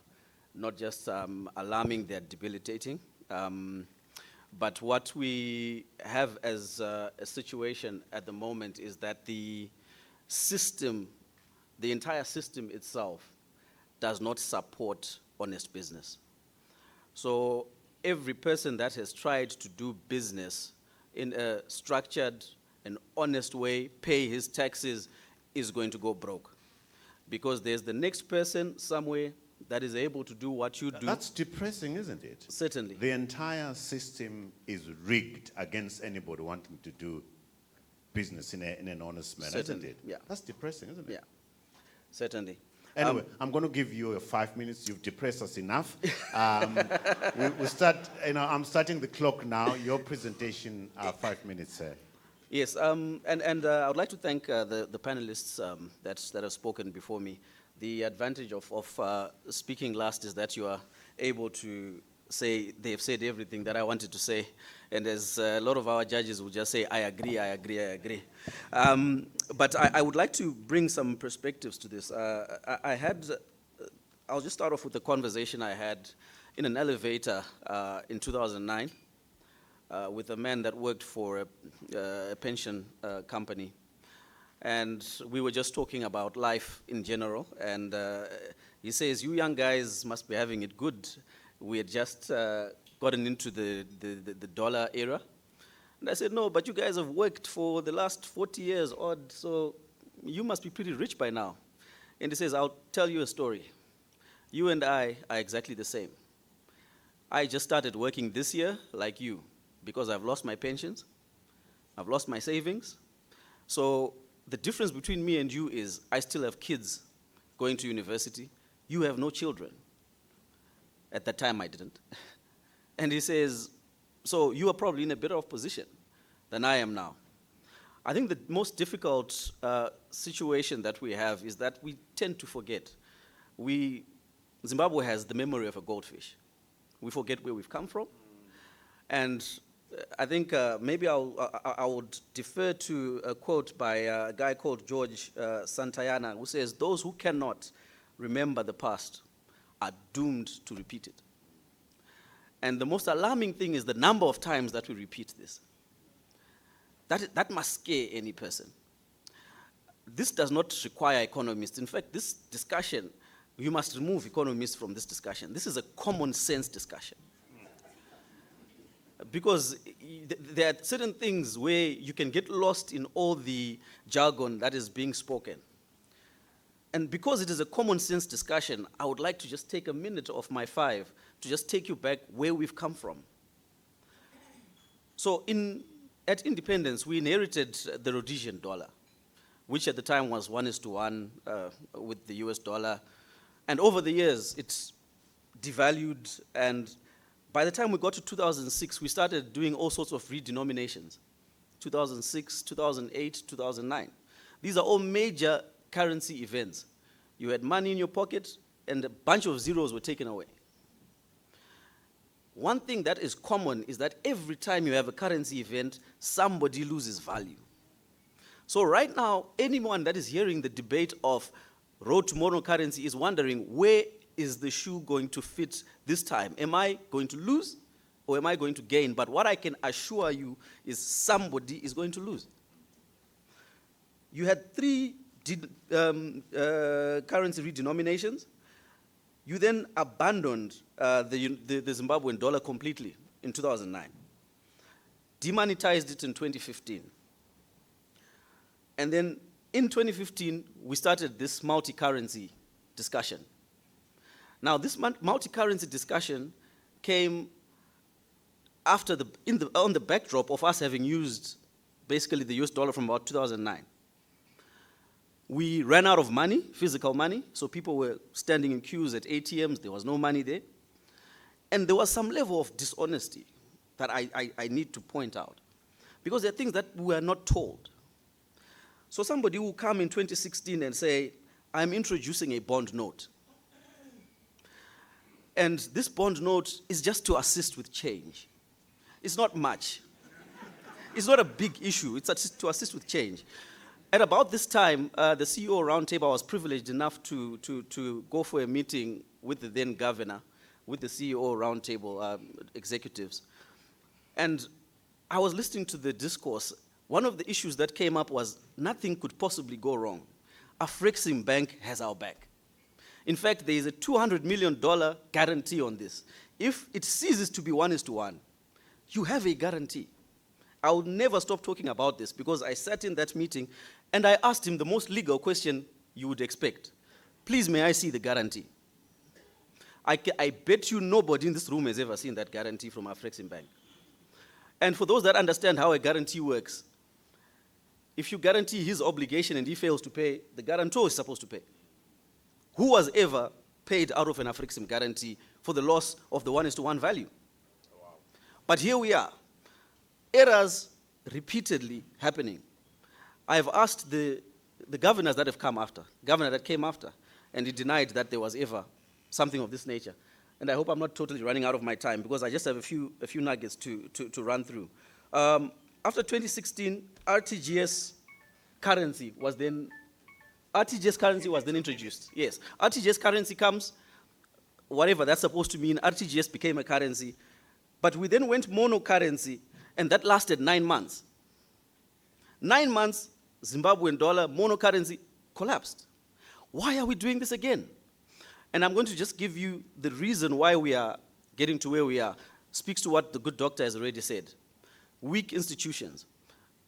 not just alarming, they're debilitating. But what we have as a situation at the moment is that the system, the entire system itself, does not support honest business. So every person that has tried to do business in a structured and honest way, pay his taxes, is going to go broke. Because there's the next person somewhere that is able to do what you do. That's depressing, isn't it? Certainly. The entire system is rigged against anybody wanting to do business in an honest manner, Certainly, isn't it? yeah. That's depressing, isn't it? Yeah, certainly. Anyway, I'm going to give you 5 minutes. You've depressed us enough. We'll start, I'm starting the clock now. Your presentation, 5 minutes, sir. Yes, and I would like to thank the panelists that have spoken before me. The advantage of speaking last is that you are able to say they've said everything that I wanted to say, and as a lot of our judges will just say, I agree, I agree, I agree. But I would like to bring some perspectives to this. I'll just start off with the conversation I had in an elevator in 2009 with a man that worked for a pension company. And we were just talking about life in general, and he says, you young guys must be having it good. We had just gotten into the dollar era. And I said, no, but you guys have worked for the last 40 years odd, so you must be pretty rich by now. And he says, I'll tell you a story. You and I are exactly the same. I just started working this year like you because I've lost my pensions, I've lost my savings. So the difference between me and you is I still have kids going to university. You have no children. At that time, I didn't. And he says, so you are probably in a better off position than I am now. I think the most difficult situation that we have is that we tend to forget. Zimbabwe has the memory of a goldfish. We forget where we've come from. And I think maybe I would defer to a quote by a guy called George Santayana, who says, those who cannot remember the past are doomed to repeat it. And the most alarming thing is the number of times that we repeat this. That must scare any person. This does not require economists. In fact, this discussion, you must remove economists from this discussion. This is a common sense discussion. Because there are certain things where you can get lost in all the jargon that is being spoken. And because it is a common sense discussion, I would like to just take a minute of my 5 to just take you back where we've come from. So at independence, we inherited the Rhodesian dollar, which at the time was 1:1 with the US dollar. And over the years, it's devalued, and by the time we got to 2006, we started doing all sorts of redenominations. 2006, 2008, 2009. These are all major currency events. You had money in your pocket, and a bunch of zeros were taken away. One thing that is common is that every time you have a currency event, somebody loses value. So right now, anyone that is hearing the debate of road to moral currency is wondering, where is the shoe going to fit this time? Am I going to lose or am I going to gain? But what I can assure you is somebody is going to lose. You had 3 currency redenominations. You then abandoned the Zimbabwean dollar completely in 2009. Demonetized it in 2015. And then in 2015, we started this multi-currency discussion. Now, this multi-currency discussion came after on the backdrop of us having used basically the US dollar from about 2009. We ran out of money, physical money, so people were standing in queues at ATMs, there was no money there. And there was some level of dishonesty that I need to point out, because there are things that we are not told. So somebody will come in 2016 and say, I'm introducing a bond note. And this bond note is just to assist with change. It's not much. It's not a big issue, it's to assist with change. At about this time, the CEO Roundtable, I was privileged enough to go for a meeting with the then governor, with the CEO Roundtable executives. And I was listening to the discourse. One of the issues that came up was nothing could possibly go wrong. Afrexim Bank has our back. In fact, there is a $200 million guarantee on this. If it ceases to be 1:1, you have a guarantee. I will never stop talking about this because I sat in that meeting and I asked him the most legal question you would expect. Please, may I see the guarantee? I bet you nobody in this room has ever seen that guarantee from Afrexim Bank. And for those that understand how a guarantee works, if you guarantee his obligation and he fails to pay, the guarantor is supposed to pay. Who was ever paid out of an Afrixim guarantee for the loss of the 1:1 value? Wow. But here we are. Errors repeatedly happening. I've asked the governors that have come after, governor that came after, and he denied that there was ever something of this nature. And I hope I'm not totally running out of my time, because I just have a few nuggets to run through. After 2016, RTGS currency was then introduced. Yes, RTGS currency comes, whatever that's supposed to mean, RTGS became a currency. But we then went mono currency, and that lasted 9 months. 9 months, Zimbabwean dollar, mono currency, collapsed. Why are we doing this again? And I'm going to just give you the reason why we are getting to where we are. Speaks to what the good doctor has already said. Weak institutions.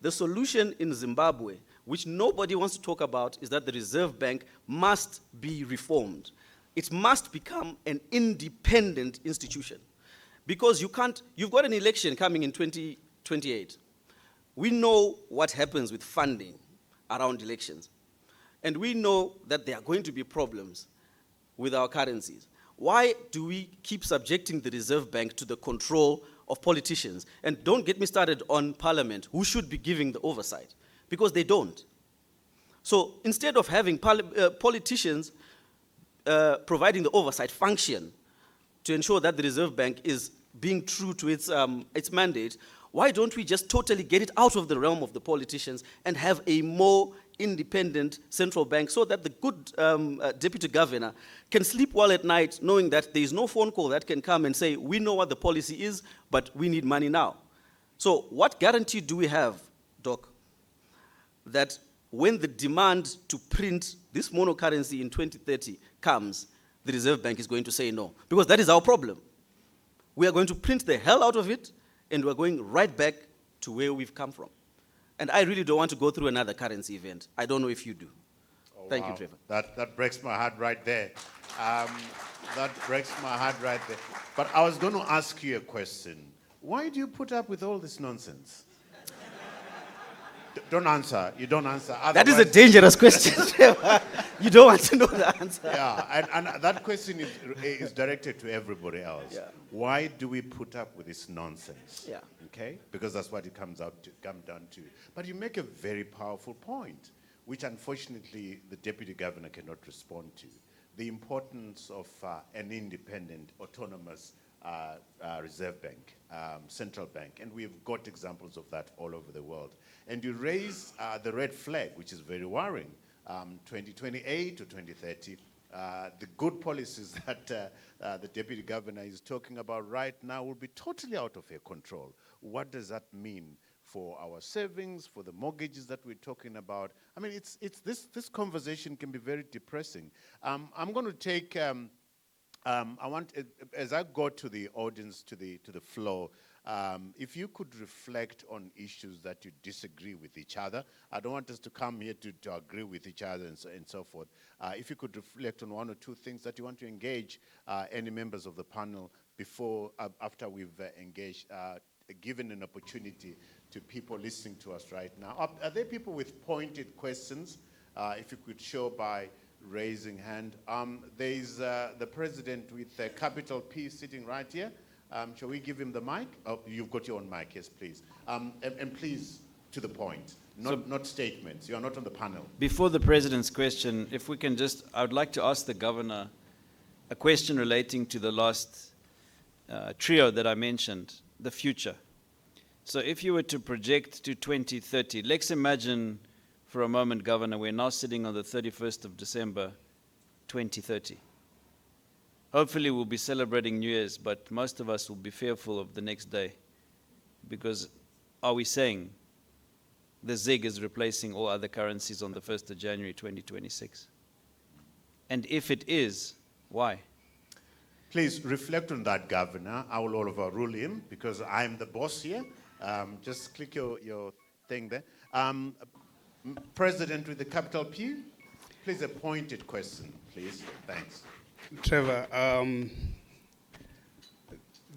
The solution in Zimbabwe, which nobody wants to talk about, is that the Reserve Bank must be reformed. It must become an independent institution. Because you've got an election coming in 2028. We know what happens with funding around elections. And we know that there are going to be problems with our currencies. Why do we keep subjecting the Reserve Bank to the control of politicians? And don't get me started on Parliament, who should be giving the oversight, because they don't. So instead of having politicians providing the oversight function to ensure that the Reserve Bank is being true to its mandate, why don't we just totally get it out of the realm of the politicians and have a more independent central bank, so that the good deputy governor can sleep well at night knowing that there is no phone call that can come and say, we know what the policy is, but we need money now. So what guarantee do we have, Doc, that when the demand to print this monocurrency in 2030 comes, the Reserve Bank is going to say no? Because that is our problem. We are going to print the hell out of it, and we're going right back to where we've come from. And I really don't want to go through another currency event. I don't know if you do. Oh, Thank wow. you, Trevor. That breaks my heart right there. That breaks my heart right there. But I was going to ask you a question. Why do you put up with all this nonsense? Don't answer. You don't answer. That is a dangerous question, Trevor. You don't want to know the answer. Yeah, and that question is directed to everybody else. Yeah. Why do we put up with this nonsense? Yeah. Okay? Because that's what it comes down to. But you make a very powerful point, which unfortunately the Deputy Governor cannot respond to. The importance of an independent, autonomous Reserve Bank, central bank. And we've got examples of that all over the world. And you raise the red flag, which is very worrying. 2028 to 2030, the good policies that the Deputy Governor is talking about right now will be totally out of her control. What does that mean for our savings, for the mortgages that we're talking about? I mean, this conversation can be very depressing. I'm going to take, as I go to the audience, to the floor, if you could reflect on issues that you disagree with each other. I don't want us to come here to agree with each other and so forth. If you could reflect on one or two things that you want to engage any members of the panel after we've engaged, given an opportunity to people listening to us right now. Are there people with pointed questions? If you could show by raising hand. There is the president with a capital P sitting right here. Shall we give him the mic? Oh, you've got your own mic, yes, please. And please, to the point, not statements. You are not on the panel. Before the president's question, if we can I would like to ask the governor a question relating to the last trio that I mentioned, the future. So if you were to project to 2030, let's imagine for a moment, Governor, we're now sitting on the 31st of December, 2030. Hopefully we'll be celebrating New Year's, but most of us will be fearful of the next day. Because are we saying the ZiG is replacing all other currencies on the 1st of January 2026? And if it is, why? Please reflect on that, Governor. I will overrule him because I'm the boss here. Just click your thing there. President with the capital P, please a pointed question, please. Thanks. Trevor,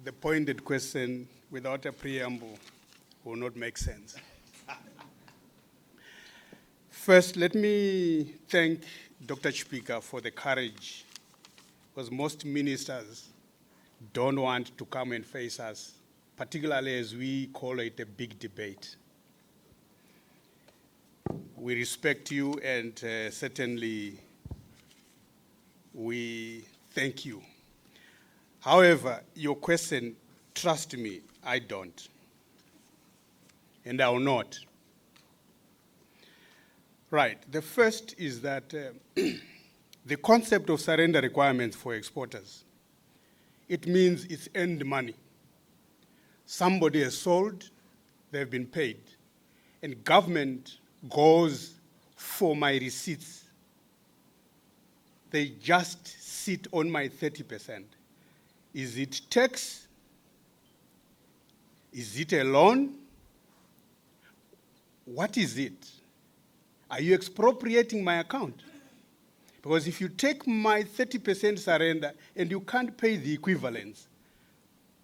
the pointed question without a preamble will not make sense. First, let me thank Dr. Chipika for the courage, because most ministers don't want to come and face us, particularly as we call it a big debate. We respect you, and certainly we thank you. However, your question, trust me, I don't. And I will not. Right. The first is that the concept of surrender requirements for exporters, it means it's earned money. Somebody has sold, they've been paid, and government goes for my receipts. They just sit on my 30%. Is it tax? Is it a loan? What is it? Are you expropriating my account? Because if you take my 30% surrender and you can't pay the equivalence,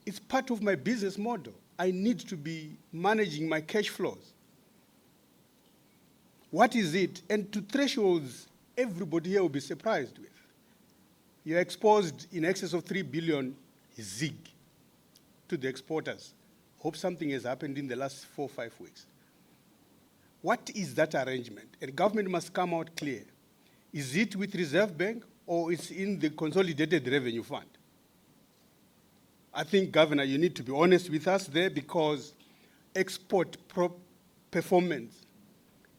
it's part of my business model. I need to be managing my cash flows. What is it? And to thresholds, everybody here will be surprised with. You're exposed in excess of 3 billion zig to the exporters. Hope something has happened in the last 4 or 5 weeks. What is that arrangement? And government must come out clear. Is it with Reserve Bank or it's in the Consolidated Revenue Fund? I think, Governor, you need to be honest with us there, because export performance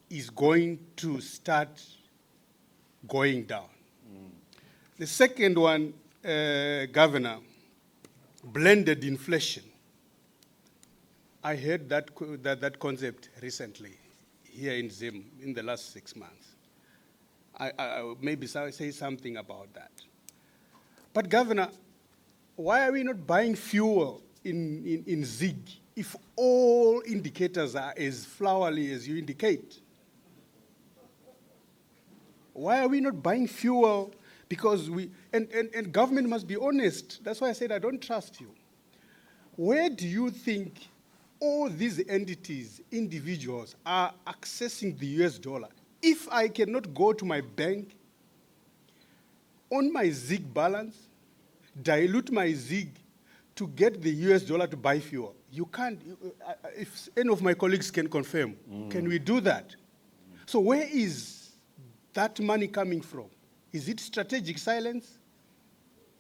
is going to start going down. The second one, Governor, blended inflation. I heard that concept recently here in Zim in the last 6 months. I maybe say something about that. But Governor, why are we not buying fuel in ZIG if all indicators are as flowery as you indicate? Why are we not buying fuel? Because and government must be honest. That's why I said I don't trust you. Where do you think all these entities, individuals, are accessing the US dollar? If I cannot go to my bank, on my ZIG balance, dilute my ZIG to get the US dollar to buy fuel, you can't. If any of my colleagues can confirm, can we do that? So where is that money coming from? Is it strategic silence?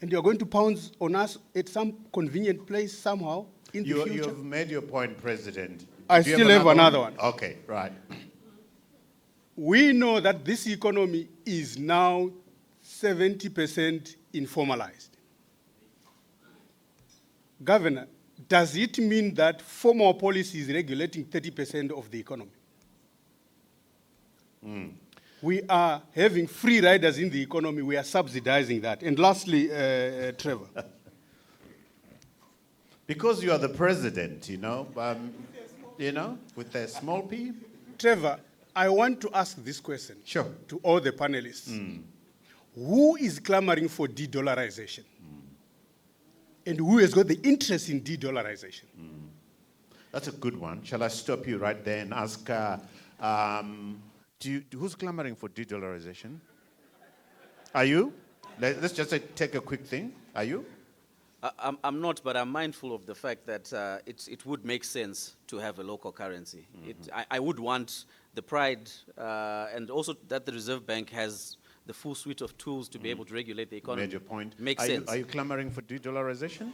And you're going to pounce on us at some convenient place somehow in the future? You have made your point, President. I still have another one. Okay, right. We know that this economy is now 70% informalized. Governor, does it mean that formal policy is regulating 30% of the economy? We are having free riders in the economy. We are subsidizing that. And lastly, Trevor. Because you are the president, with a small p. Trevor, I want to ask this question to all the panelists. Who is clamoring for de-dollarization? And who has got the interest in de-dollarization? That's a good one. Shall I stop you right there and ask, who's clamoring for de-dollarization? Are you? Let's just take a quick thing. Are you? I'm not, but I'm mindful of the fact that it would make sense to have a local currency. I would want the pride and also that the Reserve Bank has the full suite of tools to be able to regulate the economy. Made your point. Makes sense. Are you clamoring for de-dollarization?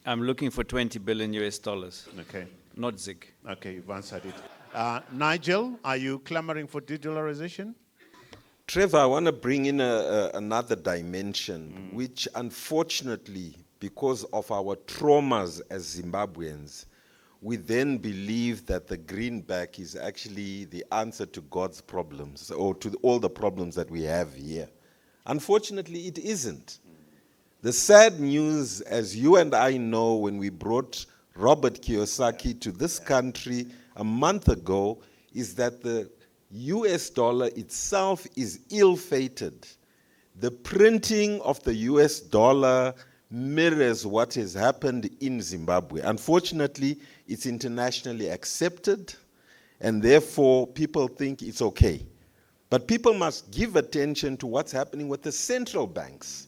I'm looking for $20 billion US. Okay. Not ZIG. Okay, you've answered it. Nigel, are you clamoring for de-dollarization? Trevor, I want to bring in another dimension, which unfortunately, because of our traumas as Zimbabweans, we then believe that the greenback is actually the answer to God's problems or to all the problems that we have here. Unfortunately, it isn't. The sad news, as you and I know, when we brought Robert Kiyosaki to this country a month ago, is that the US dollar itself is ill-fated. The printing of the US dollar mirrors what has happened in Zimbabwe. Unfortunately, it's internationally accepted, and therefore people think it's okay. But people must give attention to what's happening with the central banks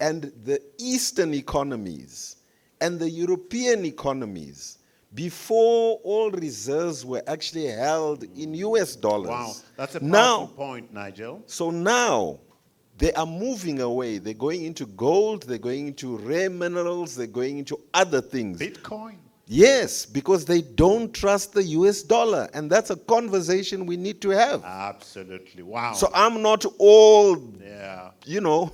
and the Eastern economies and the European economies before all reserves were actually held in US dollars. Wow, that's a Now, powerful point, Nigel. so now, they are moving away. They're going into gold, they're going into rare minerals, they're going into other things. Bitcoin. Yes, because they don't trust the US dollar. And that's a conversation we need to have. Absolutely. Wow. So I'm not all, yeah. you know,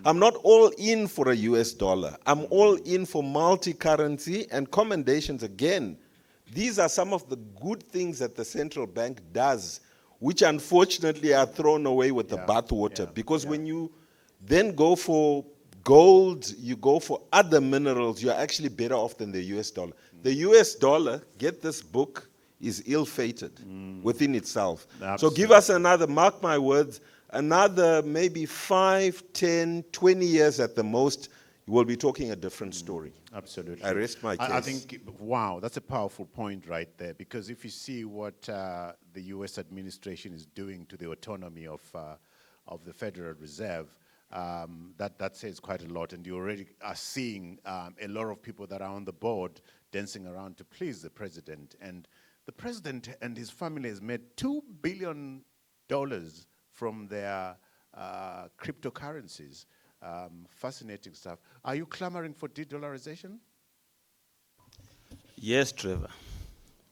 I'm not all in for a US dollar. I'm all in for multi-currency and commendations again. These are some of the good things that the central bank does, which unfortunately are thrown away with the bathwater. Because when you then go for gold, you go for other minerals, you're actually better off than the US dollar. The US dollar, get this book, is ill-fated within itself. So give us another, mark my words, another maybe 5, 10, 20 years at the most, we'll be talking a different story. Absolutely. I rest my case. I think, wow, that's a powerful point right there, because if you see what the US administration is doing to the autonomy of the Federal Reserve, that says quite a lot, and you already are seeing a lot of people that are on the board dancing around to please the president. And the president and his family has made $2 billion from their cryptocurrencies. Fascinating stuff. Are you clamoring for de-dollarization? Yes, Trevor.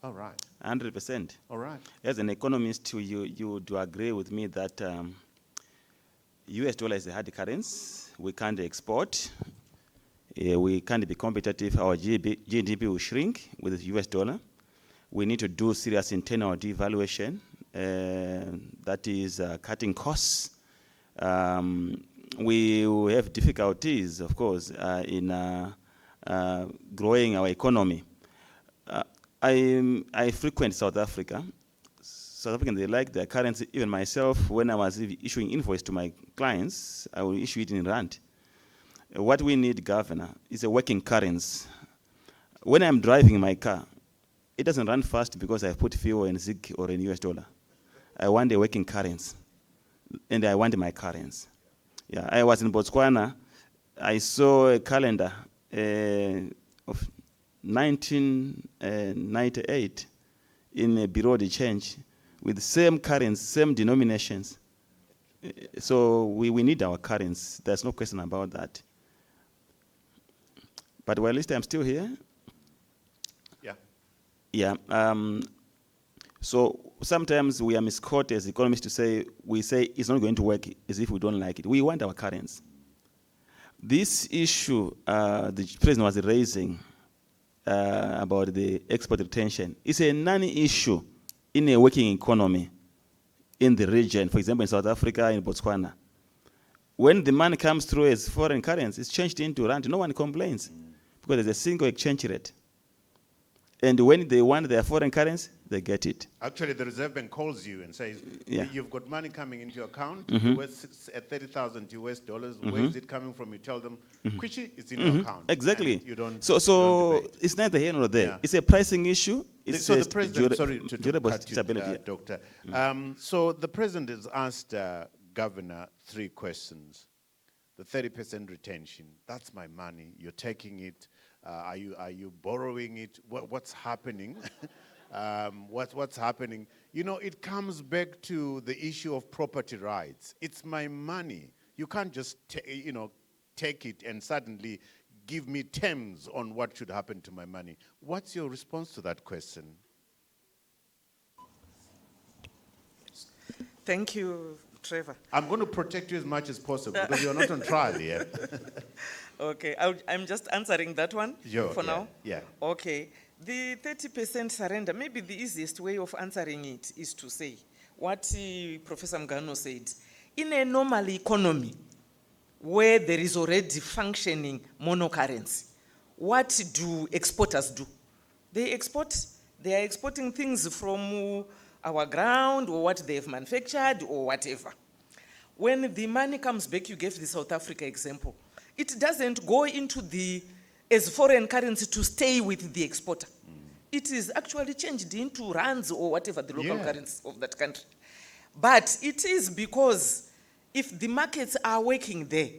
All right. 100%. All right. As an economist, you do agree with me that US dollar is a hard currency. We can't export. We can't be competitive. Our GDP will shrink with the US dollar. We need to do serious internal devaluation. That is cutting costs. We will have difficulties, of course, in growing our economy. I frequent South Africa. South Africans, they like their currency. Even myself, when I was issuing invoice to my clients, I will issue it in rand. What we need, Governor, is a working currency. When I'm driving my car, it doesn't run fast because I put fuel in ZiG or in US dollar. I want a working currency, and I want my currency. Yeah, I was in Botswana. I saw a calendar of 1998 in a Bureau de Change with the same currency, same denominations. So we need our currency. There's no question about that. But while at least I'm still here. Yeah. Yeah. So sometimes we are misquoted as economists to say, we say it's not going to work as if we don't like it. We want our currency. This issue the president was raising about the export retention is a non-issue in a working economy in the region, for example, in South Africa, in Botswana. When the money comes through as foreign currency, it's changed into rand. No one complains because there's a single exchange rate. And when they want their foreign currency, they get it. Actually, the Reserve Bank calls you and says, you've got money coming into your account, at 30,000 US dollars, where is it coming from? You tell them, Quichi, it's in your account. Exactly. And you don't, so you don't debate. It's neither here nor there. Yeah. It's a pricing issue. It's So the president, sorry to durable cut you, stability. Doctor. So the president has asked Governor 3 questions. The 30% retention, that's my money. You're taking it. Are you borrowing it? What's happening? What's happening? You know, it comes back to the issue of property rights. It's my money. You can't just take it and suddenly give me terms on what should happen to my money. What's your response to that question? Thank you, Trevor. I'm going to protect you as much as possible because you're not on trial here. Okay, I'm just answering that one for now. Yeah. Okay, the 30% surrender, maybe the easiest way of answering it is to say what Professor Mugano said. In a normal economy where there is already functioning monocurrency, what do exporters do? They are exporting things from our ground or what they have manufactured or whatever. When the money comes back, you gave the South Africa example, it doesn't go into as foreign currency to stay with the exporter. It is actually changed into rands or whatever the local currency of that country. But it is because if the markets are working there,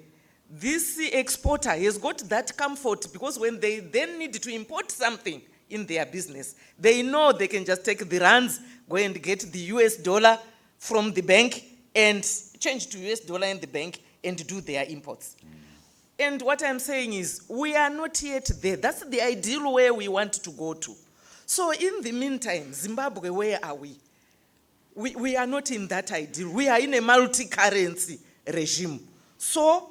this exporter has got that comfort, because when they then need to import something in their business, they know they can just take the rands, go and get the US dollar from the bank and change to US dollar in the bank and do their imports. And what I'm saying is, we are not yet there. That's the ideal way we want to go to. So in the meantime, Zimbabwe, where are we? We are not in that ideal. We are in a multi-currency regime. So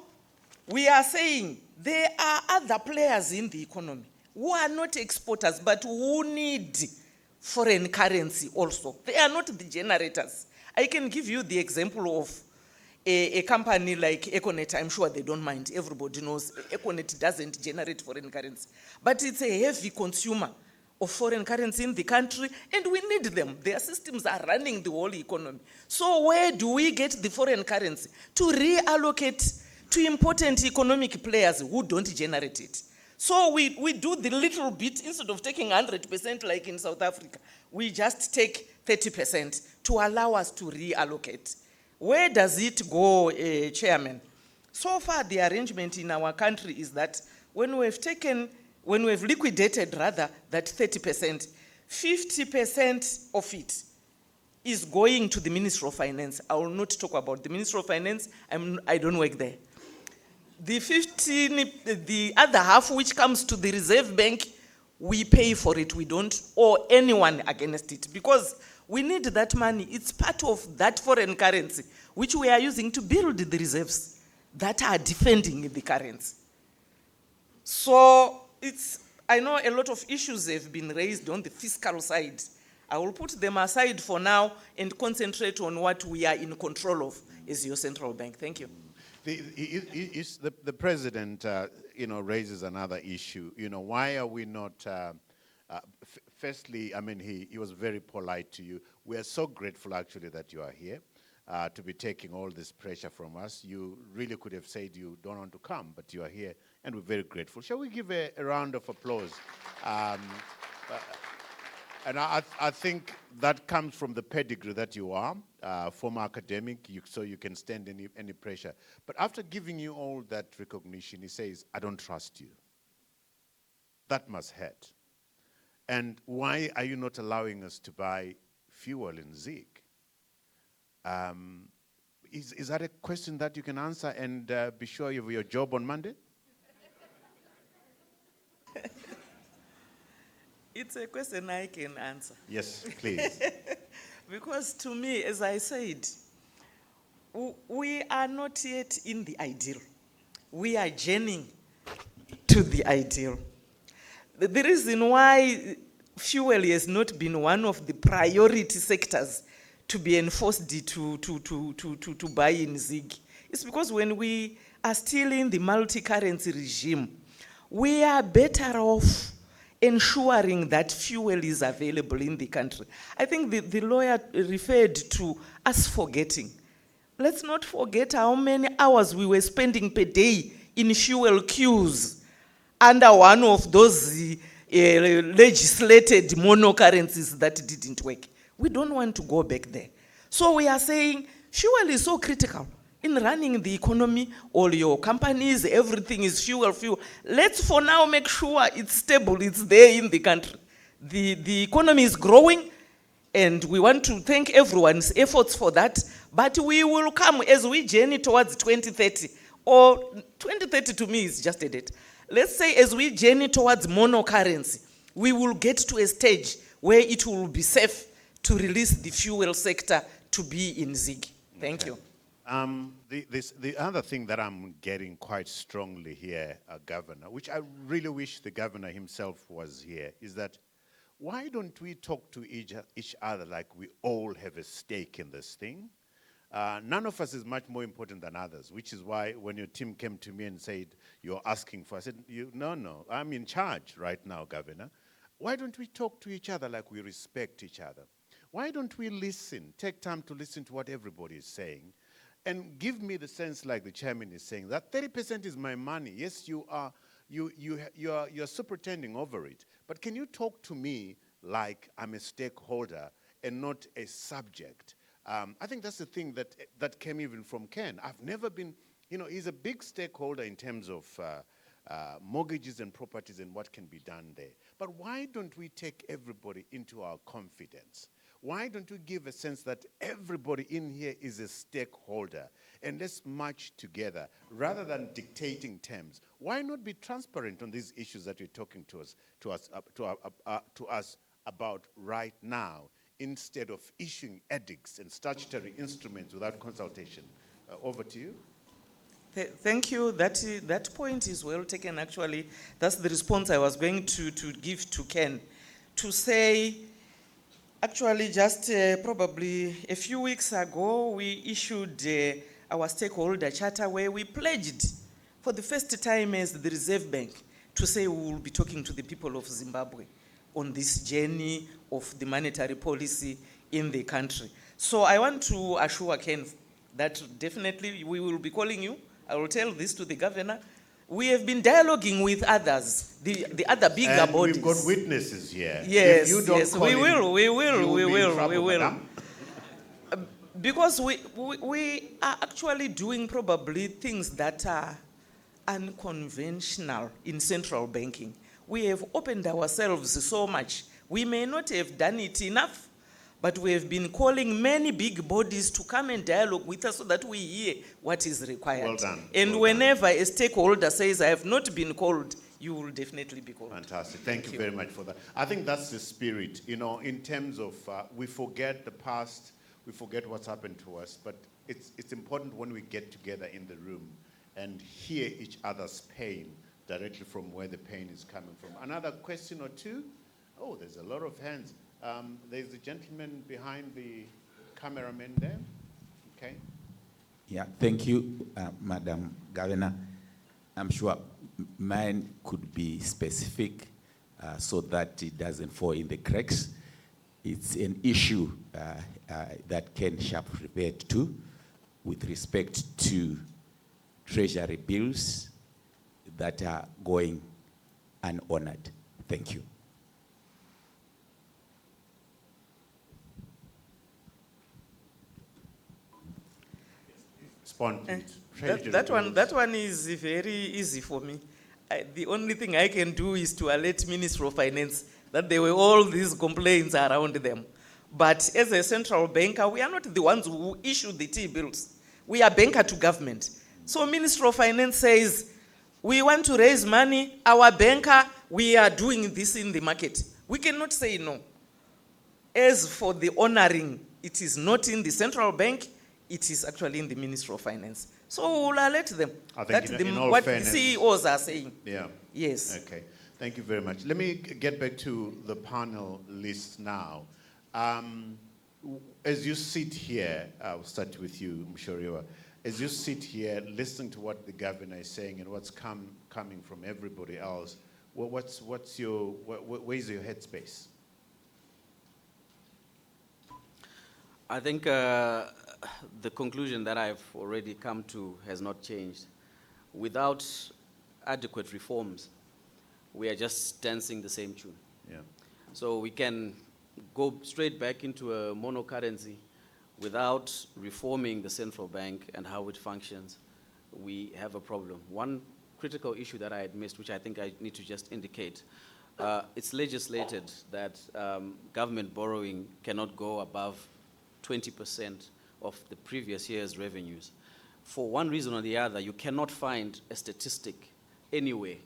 we are saying there are other players in the economy who are not exporters, but who need foreign currency also. They are not the generators. I can give you the example of a company like Econet. I'm sure they don't mind. Everybody knows Econet doesn't generate foreign currency. But it's a heavy consumer of foreign currency in the country, and we need them. Their systems are running the whole economy. So where do we get the foreign currency? To reallocate to important economic players who don't generate it. So we do the little bit. Instead of taking 100% like in South Africa, we just take 30% to allow us to reallocate. Where does it go, Chairman? So far, the arrangement in our country is that when we've liquidated rather that 30%, 50% of it is going to the Ministry of Finance. I will not talk about the Ministry of Finance. I don't work there. The other half, which comes to the Reserve Bank, we pay for it. We don't owe anyone against it, because we need that money. It's part of that foreign currency, which we are using to build the reserves that are defending the currency. So I know a lot of issues have been raised on the fiscal side. I will put them aside for now and concentrate on what we are in control of as your central bank. Thank you. The president, raises another issue. Why are we not? Firstly, I mean, he was very polite to you. We are so grateful, actually, that you are here to be taking all this pressure from us. You really could have said you don't want to come, but you are here, and we're very grateful. Shall we give a round of applause? And I think that comes from the pedigree that you are, former academic, so you can stand any pressure. But after giving you all that recognition, he says, I don't trust you. That must hurt. And why are you not allowing us to buy fuel in Zig? Is that a question that you can answer and be sure you have your job on Monday? It's a question I can answer. Yes, please. Because to me, as I said, we are not yet in the ideal. We are journeying to the ideal. The reason why fuel has not been one of the priority sectors to be enforced to buy in Zig is because when we are still in the multi-currency regime, we are better off ensuring that fuel is available in the country. I think the lawyer referred to us forgetting. Let's not forget how many hours we were spending per day in fuel queues under one of those legislated monocurrencies that didn't work. We don't want to go back there. So we are saying fuel is so critical in running the economy. All your companies, everything is fuel. Let's for now make sure it's stable, it's there in the country. The economy is growing, and we want to thank everyone's efforts for that, but we will come as we journey towards 2030, or 2030 to me is just a date. Let's say as we journey towards monocurrency, we will get to a stage where it will be safe to release the fuel sector to be in Zig. Thank you. The other thing that I'm getting quite strongly here, Governor, which I really wish the Governor himself was here, is that why don't we talk to each other like we all have a stake in this thing? None of us is much more important than others, which is why when your team came to me and said, you're asking for, I said, no, I'm in charge right now, Governor. Why don't we talk to each other like we respect each other? Why don't we listen, take time to listen to what everybody is saying, and give me the sense, like the chairman is saying, that 30% is my money. Yes, you're superintending over it, but can you talk to me like I'm a stakeholder and not a subject? I think that's the thing that came even from Ken. I've never been, he's a big stakeholder in terms of mortgages and properties and what can be done there. But why don't we take everybody into our confidence? Why don't we give a sense that everybody in here is a stakeholder and let's march together rather than dictating terms? Why not be transparent on these issues that you're talking to us about right now instead of issuing edicts and statutory instruments without consultation? Over to you. Thank you. That point is well taken, actually. That's the response I was going to give to Ken. To say, actually, just probably a few weeks ago, we issued our stakeholder charter where we pledged for the first time as the Reserve Bank to say we will be talking to the people of Zimbabwe on this journey of the monetary policy in the country. So I want to assure Ken that definitely we will be calling you. I will tell this to the governor. We have been dialoguing with others, the other bigger and bodies. We've got witnesses here. Yes, if you don't yes, call we will. madam. Because we are actually doing probably things that are unconventional in central banking. We have opened ourselves so much. We may not have done it enough, but we have been calling many big bodies to come and dialogue with us so that we hear what is required. Well done. And well whenever a stakeholder says, I have not been called, you will definitely be called. Fantastic. Thank you very much for that. I think that's the spirit, in terms of we forget the past, we forget what's happened to us, but it's important when we get together in the room and hear each other's pain directly from where the pain is coming from. Another question or two? Oh, there's a lot of hands. There's a gentleman behind the cameraman there. Okay. Yeah, thank you, Madam Governor. I'm sure mine could be specific so that it doesn't fall in the cracks. It's an issue that Ken Sharpe referred to with respect to treasury bills that are going unhonored. Thank you. That one is very easy for me. The only thing I can do is to alert Minister of Finance that there were all these complaints around them. But as a central banker, we are not the ones who issue the T-bills. We are banker to government. So Minister of Finance says, we want to raise money, our banker, we are doing this in the market. We cannot say no. As for the honoring, it is not in the central bank, it is actually in the Ministry of Finance. So we'll alert them. I think what fairness, the CEOs are saying. Yeah. Yes. Okay. Thank you very much. Let me get back to the panel list now. As you sit here, I'll start with you, Mushoriwa. As you sit here, listening to what the governor is saying and what's coming from everybody else, where's your headspace? I think the conclusion that I've already come to has not changed. Without adequate reforms, we are just dancing the same tune. Yeah. So we can go straight back into a monocurrency without reforming the central bank and how it functions. We have a problem. One critical issue that I had missed, which I think I need to just indicate, it's legislated that government borrowing cannot go above 20% of the previous year's revenues. For one reason or the other, you cannot find a statistic anywhere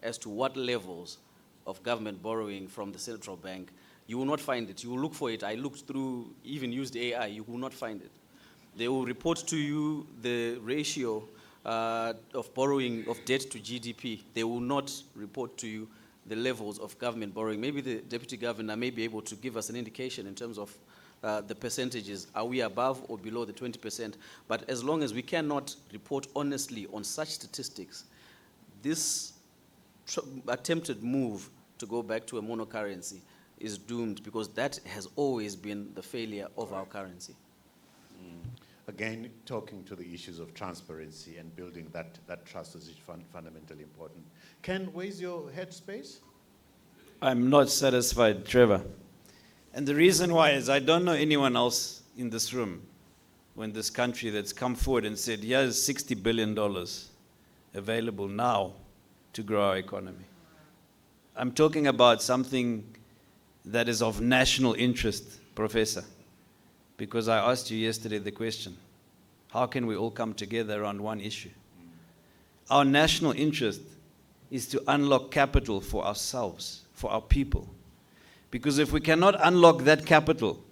as to what levels of government borrowing from the central bank. You will not find it. You will look for it. I looked through, even used AI, you will not find it. They will report to you the ratio of borrowing of debt to GDP. They will not report to you the levels of government borrowing. Maybe the Deputy Governor may be able to give us an indication in terms of the percentages. Are we above or below the 20%? But as long as we cannot report honestly on such statistics, this attempted move to go back to a monocurrency is doomed, because that has always been the failure of our currency. Again, talking to the issues of transparency and building that trust is fundamentally important. Ken, where's your headspace? I'm not satisfied, Trevor. And the reason why is I don't know anyone else in this room when this country that's come forward and said, here's $60 billion available now to grow our economy. I'm talking about something that is of national interest, Professor, because I asked you yesterday the question, how can we all come together around one issue? Our national interest is to unlock capital for ourselves, for our people. Because if we cannot unlock that capital,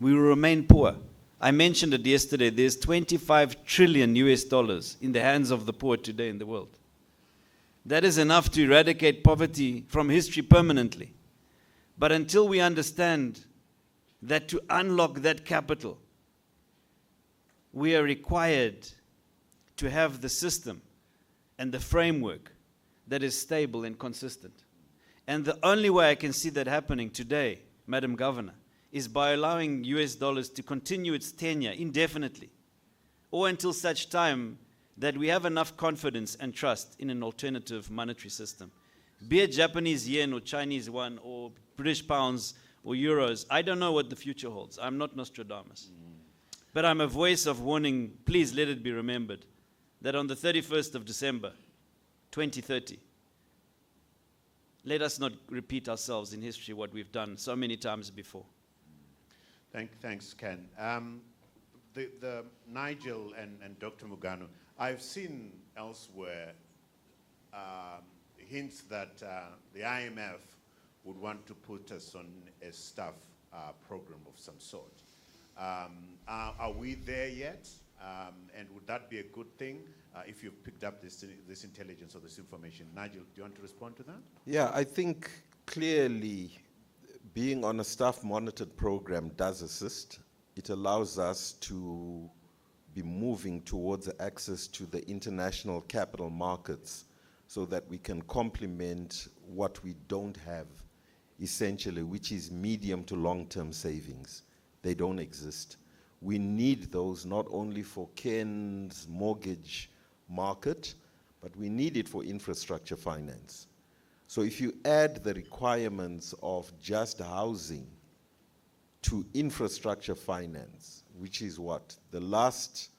we will remain poor. I mentioned it yesterday, there's 25 trillion US dollars in the hands of the poor today in the world. That is enough to eradicate poverty from history permanently. But until we understand that to unlock that capital, we are required to have the system and the framework that is stable and consistent. And the only way I can see that happening today, Madam Governor, is by allowing US dollars to continue its tenure indefinitely, or until such time that we have enough confidence and trust in an alternative monetary system. Be it Japanese yen or Chinese yuan or British pounds or euros, I don't know what the future holds. I'm not Nostradamus. But I'm a voice of warning, please let it be remembered, that on the 31st of December, 2030, let us not repeat ourselves in history what we've done so many times before. Thanks, Ken. The Nigel and Dr. Mugano, I've seen elsewhere hints that the IMF would want to put us on a staff program of some sort. Are we there yet? And would that be a good thing if you've picked up this intelligence or this information? Nigel, do you want to respond to that? Yeah, I think clearly being on a staff monitored program does assist. It allows us to be moving towards access to the international capital markets so that we can complement what we don't have, essentially, which is medium to long-term savings. They don't exist. We need those not only for Ken's mortgage market, but we need it for infrastructure finance. So if you add the requirements of just housing to infrastructure finance, which is what? The last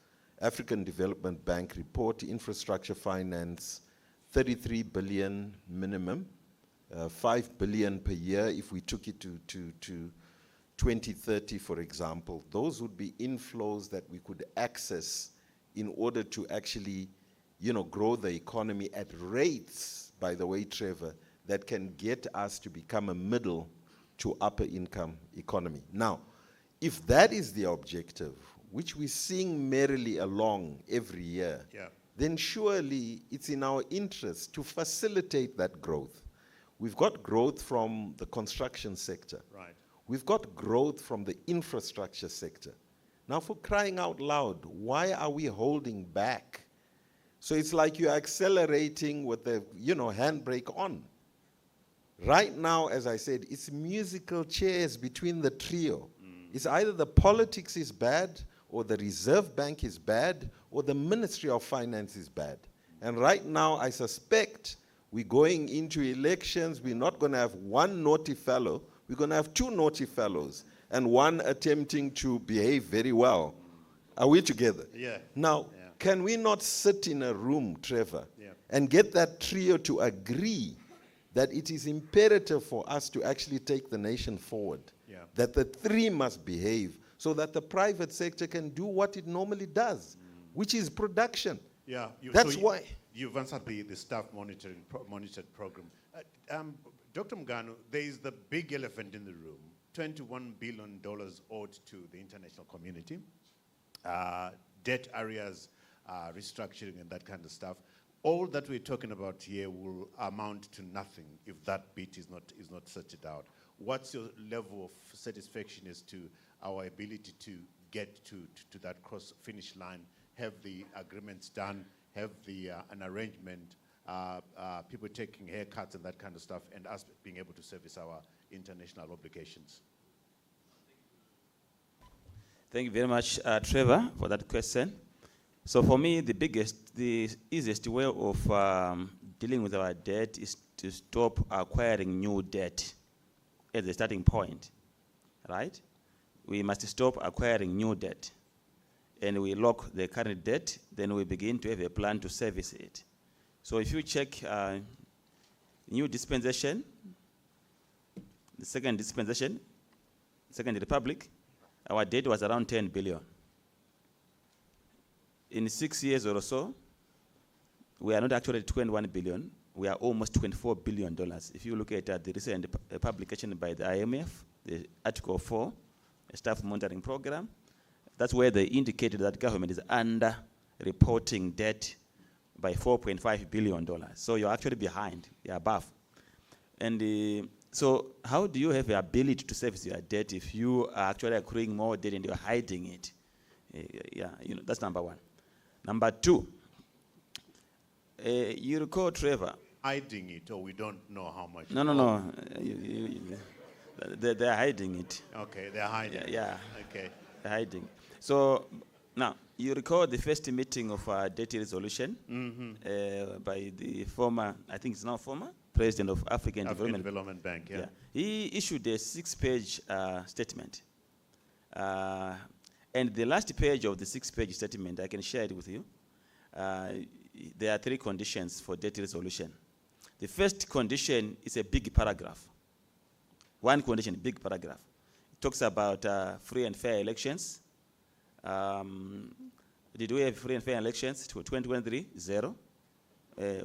African Development Bank report, infrastructure finance, 33 billion minimum, 5 billion per year if we took it to 2030, for example. Those would be inflows that we could access in order to actually, grow the economy at rates, by the way, Trevor, that can get us to become a middle to upper income economy. Now, if that is the objective, which we sing merrily along every year, then surely it's in our interest to facilitate that growth. We've got growth from the construction sector. Right. We've got growth from the infrastructure sector. Now, for crying out loud, why are we holding back? So it's like you're accelerating with the, handbrake on. Right now, as I said, it's musical chairs between the trio. It's either the politics is bad, or the Reserve Bank is bad, or the Ministry of Finance is bad. And right now, I suspect we're going into elections, we're not going to have one naughty fellow, we're going to have two naughty fellows, and one attempting to behave very well. Are we together? Yeah. Now, can we not sit in a room, Trevor, and get that trio to agree that it is imperative for us to actually take the nation forward, that the three must behave so that the private sector can do what it normally does, which is production. Yeah, That's why. You've answered the staff monitored program. Dr. Mugano, there is the big elephant in the room, $21 billion owed to the international community, debt areas, restructuring and that kind of stuff. All that we're talking about here will amount to nothing if that bit is not sorted out. What's your level of satisfaction as to our ability to get to that finish line, have the agreements done, have an arrangement, people taking haircuts and that kind of stuff, and us being able to service our international obligations? Thank you very much, Trevor, for that question. So for me, the easiest way of dealing with our debt is to stop acquiring new debt as a starting point, right? we must stop acquiring new debt. And we lock the current debt, then we begin to have a plan to service it. So if you check new dispensation, the second dispensation, Second Republic, our debt was around 10 billion. In 6 years or so, we are not actually at 21 billion, we are almost $24 billion. If you look at the recent publication by the IMF, the Article 4, a staff monitoring program, that's where they indicated that government is under-reporting debt by $4.5 billion. So you're actually behind, you're above. And so how do you have the ability to service your debt if you are actually accruing more debt and you're hiding it? Yeah, that's number one. Number two, you recall, Trevor. Hiding it, or we don't know how much? No. They're hiding it. Okay, they're hiding. Yeah. Okay. They're hiding. So now, you recall the first meeting of debt resolution by the former, I think it's now former, President of African Development Bank, yeah. He issued a 6-page statement. And the last page of the 6-page statement, I can share it with you. There are 3 conditions for debt resolution. The first condition is a big paragraph. One condition, big paragraph. It talks about free and fair elections. Did we have free and fair elections to 2023? 0.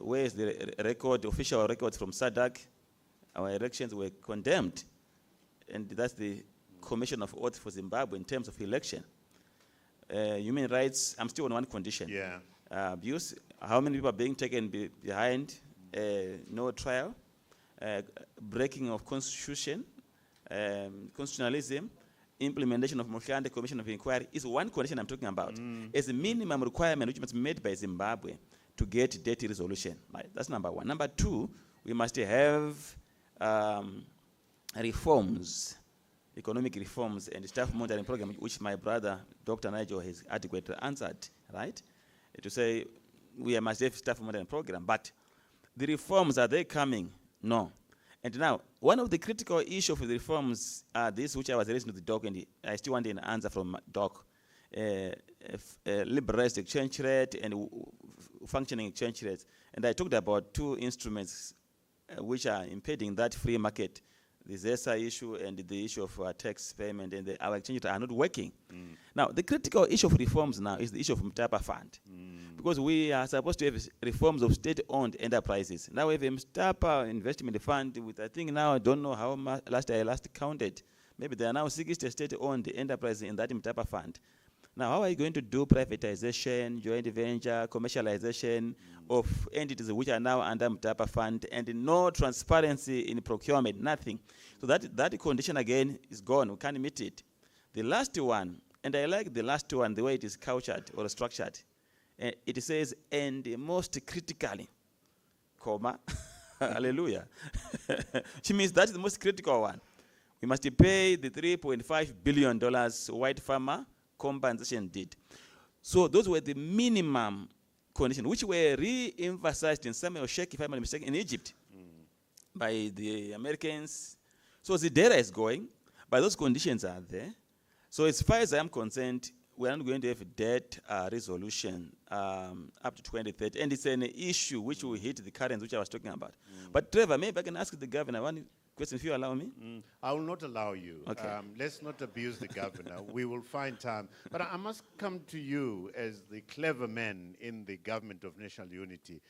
Where is the record, official records from SADC? Our elections were condemned. And that's the Commission of Oath for Zimbabwe in terms of election. Human rights, I'm still on one condition. Yeah. Abuse, how many people are being taken behind, no trial, breaking of constitution, constitutionalism, implementation of Mohlande Commission of Inquiry is one condition I'm talking about. As a minimum requirement which must be made by Zimbabwe to get debt resolution. Right? That's number one. Number two, we must have reforms, economic reforms and staff monitoring program, which my brother, Dr. Nigel, has adequately answered, right? To say we must have staff monitoring program, but the reforms, are they coming? No. And now, one of the critical issues of the reforms are this, which I was raising to the doc, and I still want an answer from doc. Liberalized exchange rate and functioning exchange rates. And I talked about 2 instruments which are impeding that free market. The ZESA issue and the issue of tax payment and our exchange rate are not working. Now, the critical issue of reforms now is the issue of Mtapa Fund. Because we are supposed to have reforms of state-owned enterprises. Now we have a Mtapa investment fund with, I think now, I don't know how much, I last counted. Maybe there are now 60 state-owned enterprises in that Mtapa Fund. Now, how are you going to do privatization, joint venture, commercialization of entities which are now under Mtapa Fund and no transparency in procurement, nothing. So that condition again is gone, we can't meet it. The last one, and I like the last one, the way it is cultured or structured. It says, and most critically, comma, hallelujah. Which means that's the most critical one. We must pay the $3.5 billion white farmer compensation deed. So those were the minimum conditions, which were re-emphasized in Samuel Sheikh, if I'm not mistaken, in Egypt by the Americans. So the data is going, but those conditions are there. So as far as I'm concerned, we're not going to have debt resolution up to 2030. And it's an issue which will hit the currents which I was talking about. But Trevor, maybe I can ask the governor one question if you allow me. I will not allow you. Okay. Let's not abuse the governor. We will find time. But I must come to you as the clever man in the government of national unity.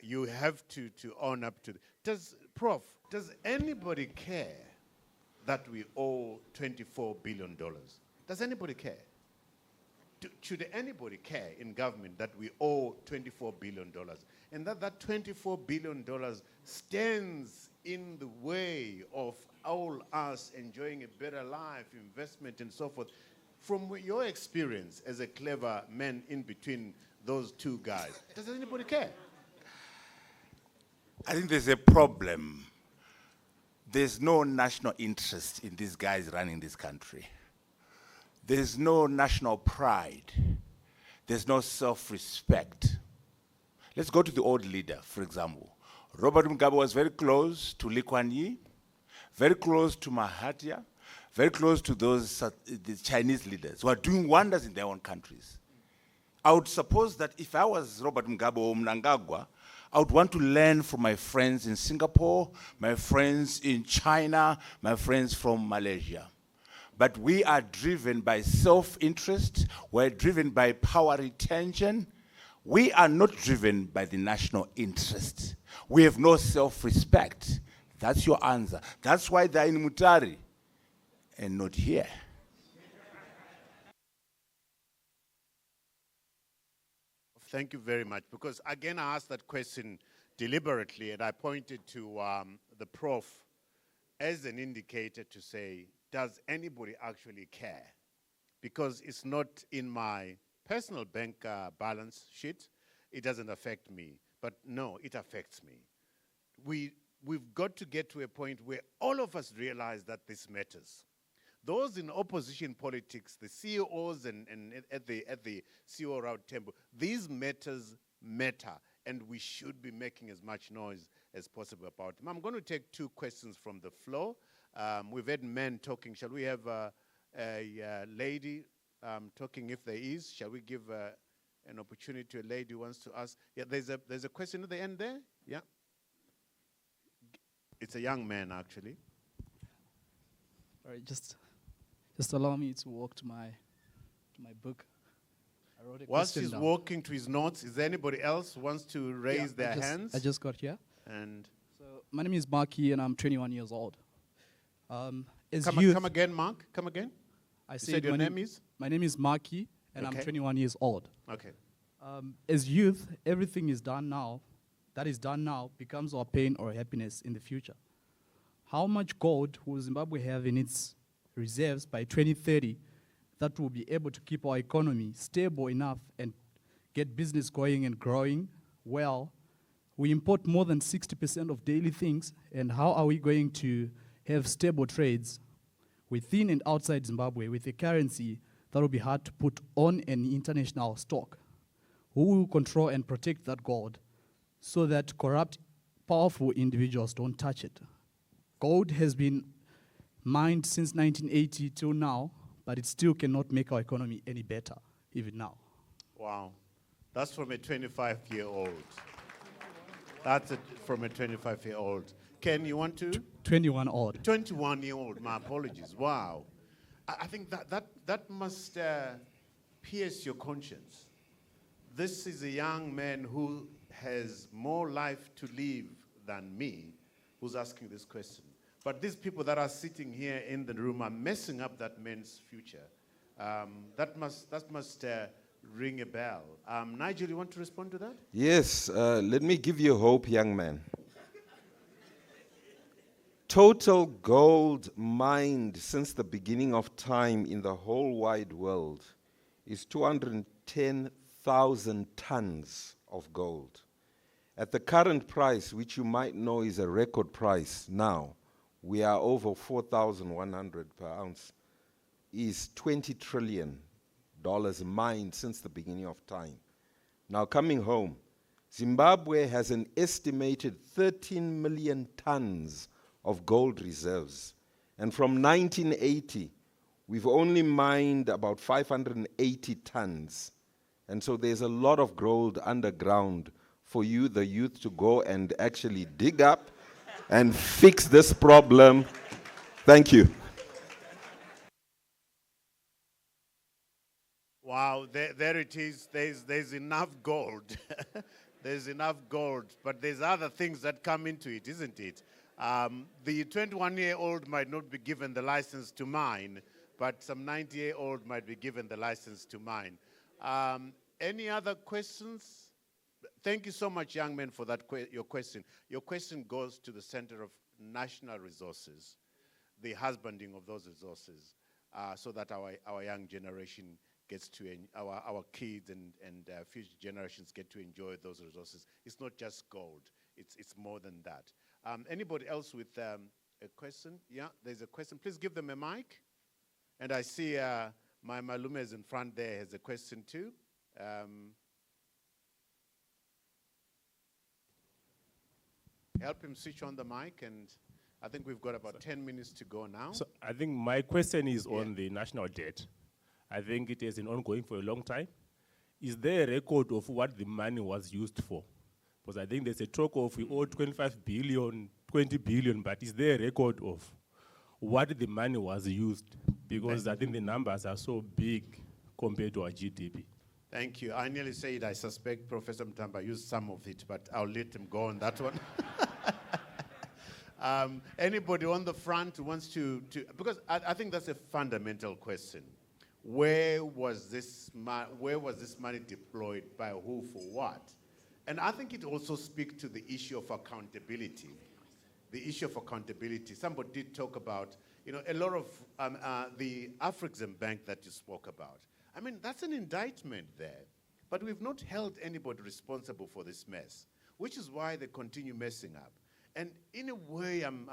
You have to own up to. Prof, does anybody care that we owe $24 billion? Does anybody care? Should anybody care in government that we owe $24 billion? And that $24 billion stands in the way of all us enjoying a better life, investment, and so forth. From your experience as a clever man in between those two guys, does anybody care? I think there's a problem. There's no national interest in these guys running this country. There's no national pride. There's no self-respect. Let's go to the old leader, for example. Robert Mugabe was very close to Lee Kuan Yew, very close to Mahathir, very close to those the Chinese leaders who are doing wonders in their own countries. I would suppose that if I was Robert Mugabe or Mnangagwa, I would want to learn from my friends in Singapore, my friends in China, my friends from Malaysia. But we are driven by self-interest, we're driven by power retention. We are not driven by the national interest. We have no self-respect. That's your answer. That's why they're in Mutari and not here. Thank you very much, because again, I asked that question deliberately, and I pointed to the Prof as an indicator to say, does anybody actually care? Because it's not in my personal bank balance sheet, it doesn't affect me. But no, it affects me. We've got to get to a point where all of us realize that this matters. Those in opposition politics, the CEOs and at the CEO Roundtable, these matters matter, and we should be making as much noise as possible about them. I'm going to take 2 questions from the floor. We've had men talking. Shall we have a lady talking if there is? Shall we give an opportunity to a lady who wants to ask? Yeah, there's a question at the end there. Yeah. It's a young man, actually. All right, just allow me to walk to my book. I wrote a Whilst question he's down. walking to his notes, is there anybody else who wants to raise their hands? I just got here. And So my name is Marky, and I'm 21 years old. As come youth, again, Mark. Come again. I You said said your my name is? My name is Marky, and I'm Okay. 21 years old. Okay. As youth, everything is done now. That is done now becomes our pain or happiness in the future. How much gold will Zimbabwe have in its reserves by 2030 that will be able to keep our economy stable enough and get business going and growing well? We import more than 60% of daily things, and how are we going to have stable trades within and outside Zimbabwe with a currency that will be hard to put on an international stock? Who will control and protect that gold so that corrupt, powerful individuals don't touch it? Gold has been mined since 1980 till now, but it still cannot make our economy any better, even now. Wow. That's from a 25-year-old. That's from a 25-year-old. Ken, you want to? 21 odd. 21-year-old, my apologies. Wow. I think that must pierce your conscience. This is a young man who has more life to live than me who's asking this question. But these people that are sitting here in the room are messing up that man's future. That must ring a bell. Nigel, you want to respond to that? Yes, let me give you hope, young man. Total gold mined since the beginning of time in the whole wide world is 210,000 tons of gold. At the current price, which you might know is a record price now, we are over 4,100 per ounce, is $20 trillion mined since the beginning of time. Now coming home, Zimbabwe has an estimated 13 million tons of gold reserves. And from 1980, we've only mined about 580 tons. And so there's a lot of gold underground for you, the youth, to go and actually dig up and fix this problem. Thank you. Wow, there it is. There's enough gold. There's enough gold, but there's other things that come into it, isn't it? The 21-year-old might not be given the license to mine, but some 90-year-old might be given the license to mine. Any other questions? Thank you so much, young man, for that your question. Your question goes to the center of national resources, the husbanding of those resources, so that our young generation gets to, our kids and future generations get to enjoy those resources. It's not just gold, it's more than that. Anybody else with a question? Yeah, there's a question. Please give them a mic. And I see my Malume is in front there, has a question too. Help him switch on the mic, and I think we've got about 10 minutes to go now. So I think my question is on the national debt. I think it has been ongoing for a long time. Is there a record of what the money was used for? Because I think there's a talk of we owe 25 billion, 20 billion, but is there a record of what the money was used? Because I think the numbers are so big compared to our GDP. Thank you. I nearly said I suspect Professor Mtamba used some of it, but I'll let him go on that one. Anybody on the front who wants to because I think that's a fundamental question. Where was this money deployed, by who, for what? And I think it also speaks to the issue of accountability. The issue of accountability. Somebody did talk about, a lot of the Afrexim Bank that you spoke about. I mean, that's an indictment there. But we've not held anybody responsible for this mess, which is why they continue messing up. And in a way, I'm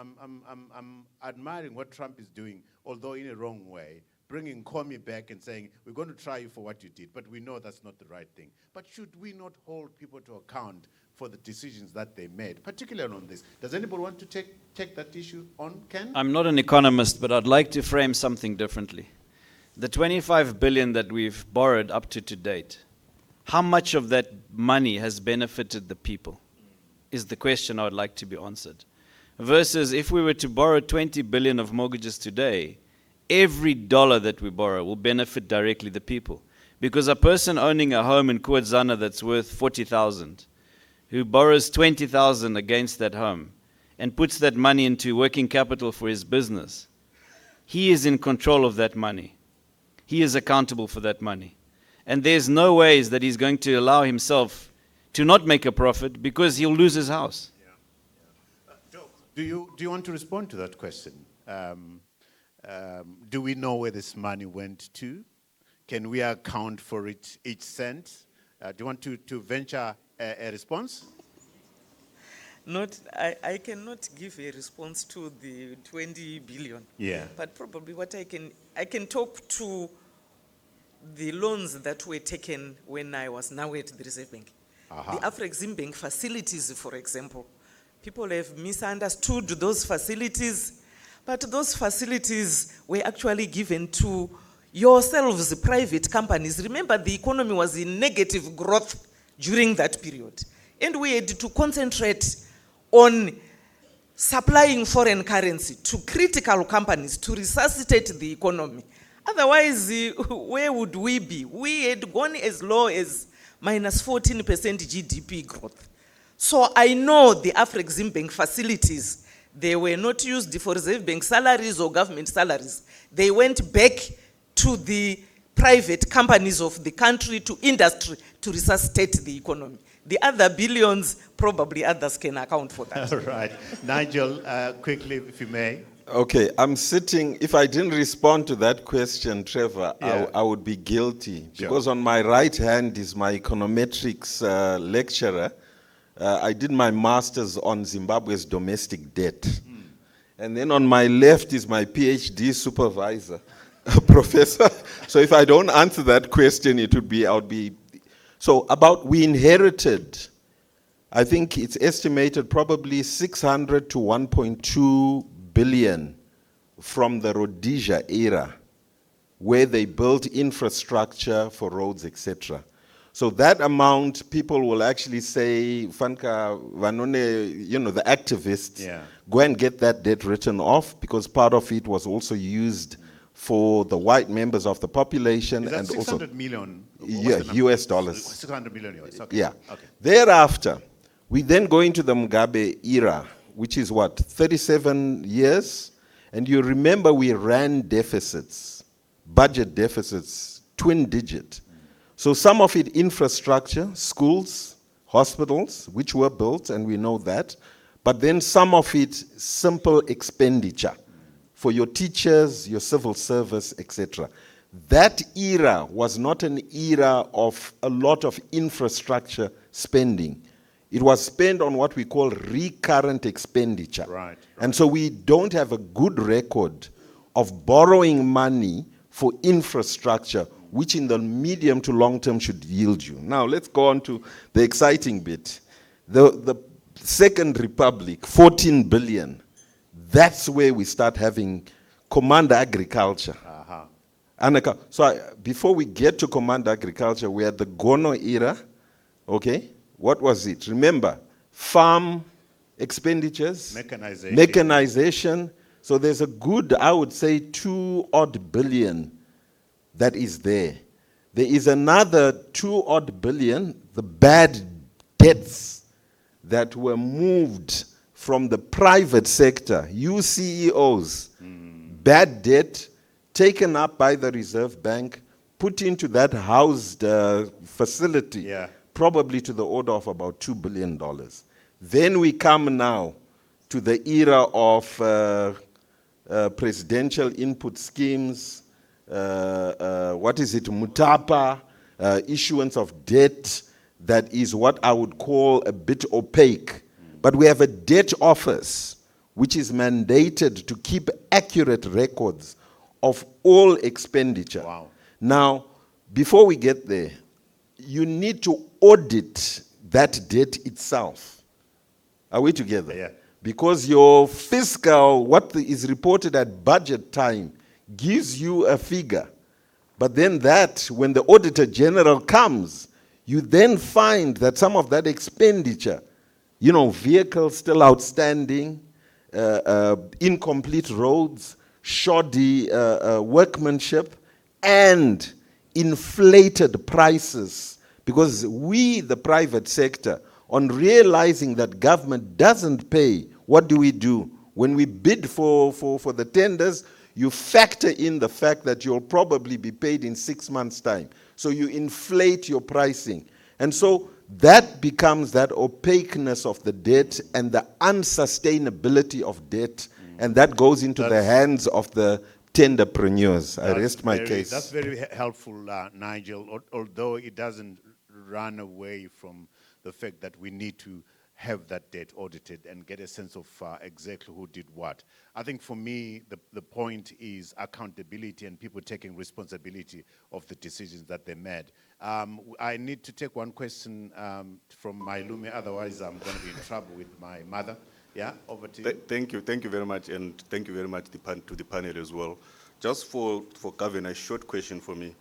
admiring what Trump is doing, although in a wrong way, bringing Comey back and saying, we're going to try you for what you did, but we know that's not the right thing. But should we not hold people to account for the decisions that they made, particularly on this? Does anybody want to take that issue on, Ken? I'm not an economist, but I'd like to frame something differently. The 25 billion that we've borrowed up to date, how much of that money has benefited the people is the question I would like to be answered. Versus if we were to borrow 20 billion of mortgages today, every dollar that we borrow will benefit directly the people. Because a person owning a home in Kuwadzana that's worth 40,000, who borrows 20,000 against that home and puts that money into working capital for his business, he is in control of that money. He is accountable for that money. And there's no ways that he's going to allow himself to not make a profit because he'll lose his house. Do you want to respond to that question? Do we know where this money went to? Can we account for it, each cent? Do you want to venture a response? I cannot give a response to the 20 billion. Yeah. But probably what I can talk to the loans that were taken when I was now at the Reserve Bank. Uh-huh. The Afrexim Bank facilities, for example. People have misunderstood those facilities, but those facilities were actually given to yourselves, private companies. Remember, the economy was in negative growth during that period. And we had to concentrate on supplying foreign currency to critical companies to resuscitate the economy. Otherwise, where would we be? We had gone as low as minus 14% GDP growth. So I know the Afrexim Bank facilities, they were not used for Reserve Bank salaries or government salaries. They went back to the private companies of the country, to industry, to resuscitate the economy. The other billions, probably others can account for that. All right. Nigel, quickly, if you may. Okay, I'm sitting, if I didn't respond to that question, Trevor, I would be guilty. Sure. Because on my right hand is my econometrics lecturer. I did my master's on Zimbabwe's domestic debt. And then on my left is my PhD supervisor, professor. So if I don't answer that question, we inherited, I think it's estimated probably 600 to 1.2 billion from the Rhodesia era, where they built infrastructure for roads, etc. So that amount, people will actually say, Fanka Vanone, the activists, go and get that debt written off, because part of it was also used for the white members of the population. Is that and 600 also, million? US dollars. 600 million US, okay. Yeah. Okay. Thereafter, we then go into the Mugabe era, which is what, 37 years? And you remember we ran deficits, budget deficits, twin digit. So some of it infrastructure, schools, hospitals, which were built, and we know that. But then some of it simple expenditure for your teachers, your civil service, etc. That era was not an era of a lot of infrastructure spending. It was spent on what we call recurrent expenditure. Right. And so we don't have a good record of borrowing money for infrastructure, which in the medium to long term should yield you. Now let's go on to the exciting bit. The Second Republic, 14 billion. that's where we start having command agriculture. Before we get to command agriculture, we had the Gono era, okay? What was it? Remember, farm expenditures, mechanization. So there's a good, I would say, 2 odd billion that is there. There is another 2 odd billion, the bad debts that were moved from the private sector, you CEOs, bad debt taken up by the Reserve Bank, put into that housed facility, probably to the order of about $2 billion. Then we come now to the era of presidential input schemes, Mutapa, issuance of debt that is what I would call a bit opaque. But we have a debt office which is mandated to keep accurate records of all expenditure. Wow. Now, before we get there, you need to audit that debt itself. Are we together? Yeah. Because your fiscal, what is reported at budget time, gives you a figure. But then that, when the Auditor General comes, you then find that some of that expenditure, vehicles still outstanding, incomplete roads, shoddy workmanship, and inflated prices. Because we, the private sector, on realizing that government doesn't pay, what do? When we bid for the tenders, you factor in the fact that you'll probably be paid in 6 months' time. So you inflate your pricing. And so that becomes that opaqueness of the debt and the unsustainability of debt, and that goes into the hands of the tenderpreneurs. I rest my case. That's very helpful, Nigel, although it doesn't run away from the fact that we need to have that debt audited and get a sense of exactly who did what. I think for me, the point is accountability and people taking responsibility of the decisions that they made. I need to take one question from my Lume, otherwise I'm going to be in trouble with my mother. Yeah, over to you. Thank you very much, and thank you very much to the panel as well. Just for Gavin, a short question for me.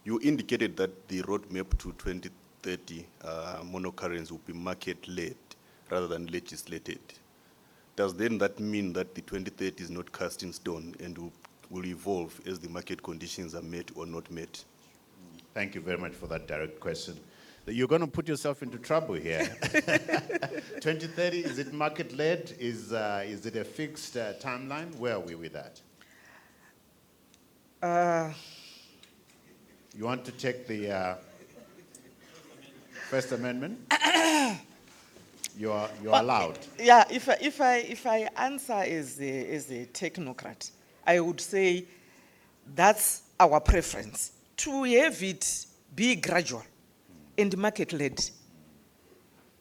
You indicated that the roadmap to 2030 monocurrency will be market-led rather than legislated. Does then that mean that the 2030 is not cast in stone and will evolve as the market conditions are met or not met? Thank you very much for that direct question. You're going to put yourself into trouble here. 2030, is it market-led? Is it a fixed timeline? Where are we with that? You want to take the First Amendment? You're allowed. Yeah, if I answer as a technocrat, I would say that's our preference, to have it be gradual and market-led.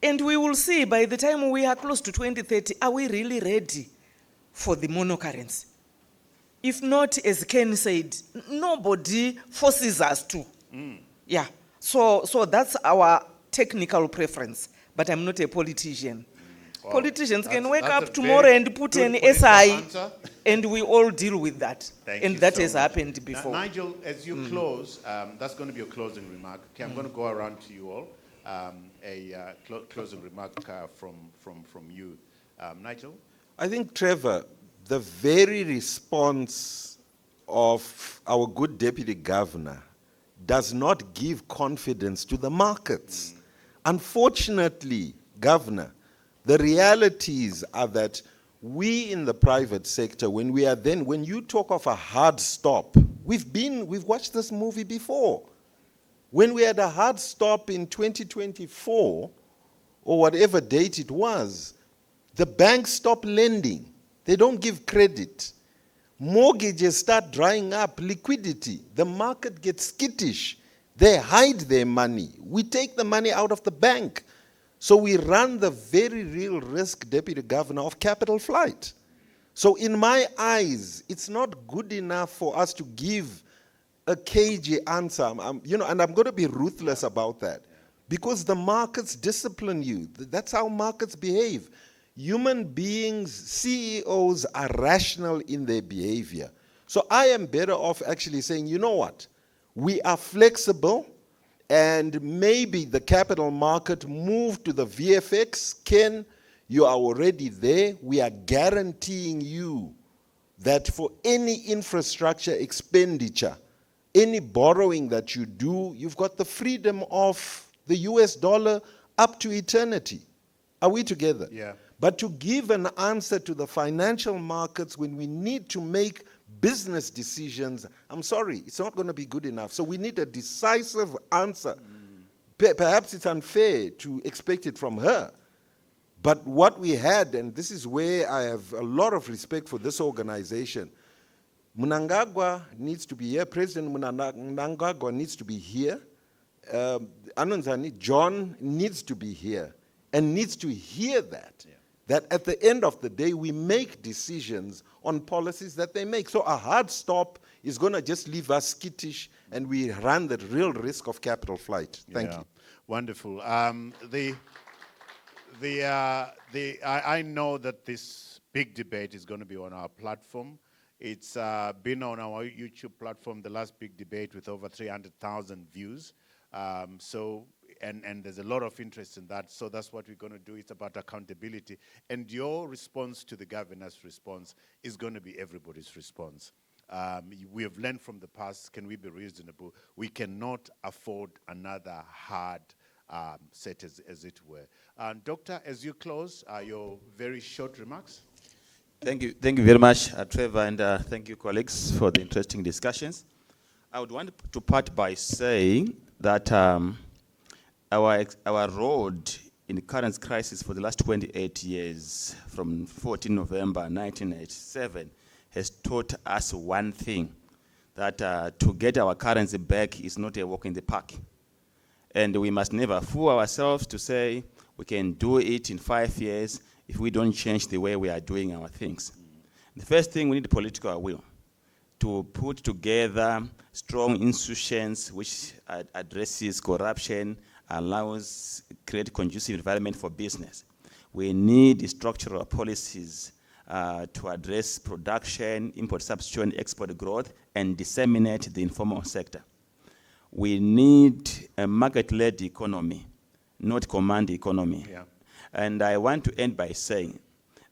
And we will see by the time we are close to 2030, are we really ready for the monocurrency? If not, as Ken said, nobody forces us to. Yeah, so that's our technical preference, but I'm not a politician. Well, politicians can wake up tomorrow and put an SI, and we all deal with that. And that has happened before. Now, Nigel, as you close, that's going to be a closing remark. Okay, I'm going to go around to you all. Closing remark from you. Nigel? I think, Trevor, the very response of our good deputy governor does not give confidence to the markets. Unfortunately, Governor, the realities are that we in the private sector, when you talk of a hard stop, we've watched this movie before. When we had a hard stop in 2024, or whatever date it was, the banks stopped lending. They don't give credit. Mortgages start drying up, liquidity. The market gets skittish. They hide their money. We take the money out of the bank. So we run the very real risk, Deputy Governor, of capital flight. So in my eyes, it's not good enough for us to give a cagey answer. And I'm going to be ruthless about that. Because the markets discipline you. That's how markets behave. Human beings, CEOs are rational in their behavior. So I am better off actually saying, you know what? We are flexible, and maybe the capital market move to the VFX. Ken, you are already there. We are guaranteeing you that for any infrastructure expenditure, any borrowing that you do, you've got the freedom of the US dollar up to eternity. Are we together? Yeah. But to give an answer to the financial markets when we need to make business decisions, I'm sorry, it's not going to be good enough. So we need a decisive answer. Perhaps it's unfair to expect it from her. But what we had, and this is where I have a lot of respect for this organization, Mnangagwa needs to be here, President Mnangagwa needs to be here, Ananzani, John needs to be here, and needs to hear that. Yeah. That at the end of the day, we make decisions on policies that they make. So a hard stop is going to just leave us skittish, and we run the real risk of capital flight. Thank you. Wonderful. I know that this big debate is going to be on our platform. It's been on our YouTube platform, the last big debate, with over 300,000 views. And there's a lot of interest in that. So that's what we're going to do. It's about accountability. And your response to the governor's response is going to be everybody's response. We have learned from the past, can we be reasonable? We cannot afford another hard set, as it were. Doctor, as you close, your very short remarks. Thank you very much, Trevor, and thank you, colleagues, for the interesting discussions. I would want to part by saying that our road in the current crisis for the last 28 years, from 14 November 1987, has taught us one thing, that to get our currency back is not a walk in the park. And we must never fool ourselves to say we can do it in 5 years if we don't change the way we are doing our things. The first thing, we need political will to put together strong institutions which addresses corruption, allows create conducive environment for business. We need structural policies to address production, import substitution, export growth, and disseminate the informal sector. We need a market-led economy, not command economy. Yeah. And I want to end by saying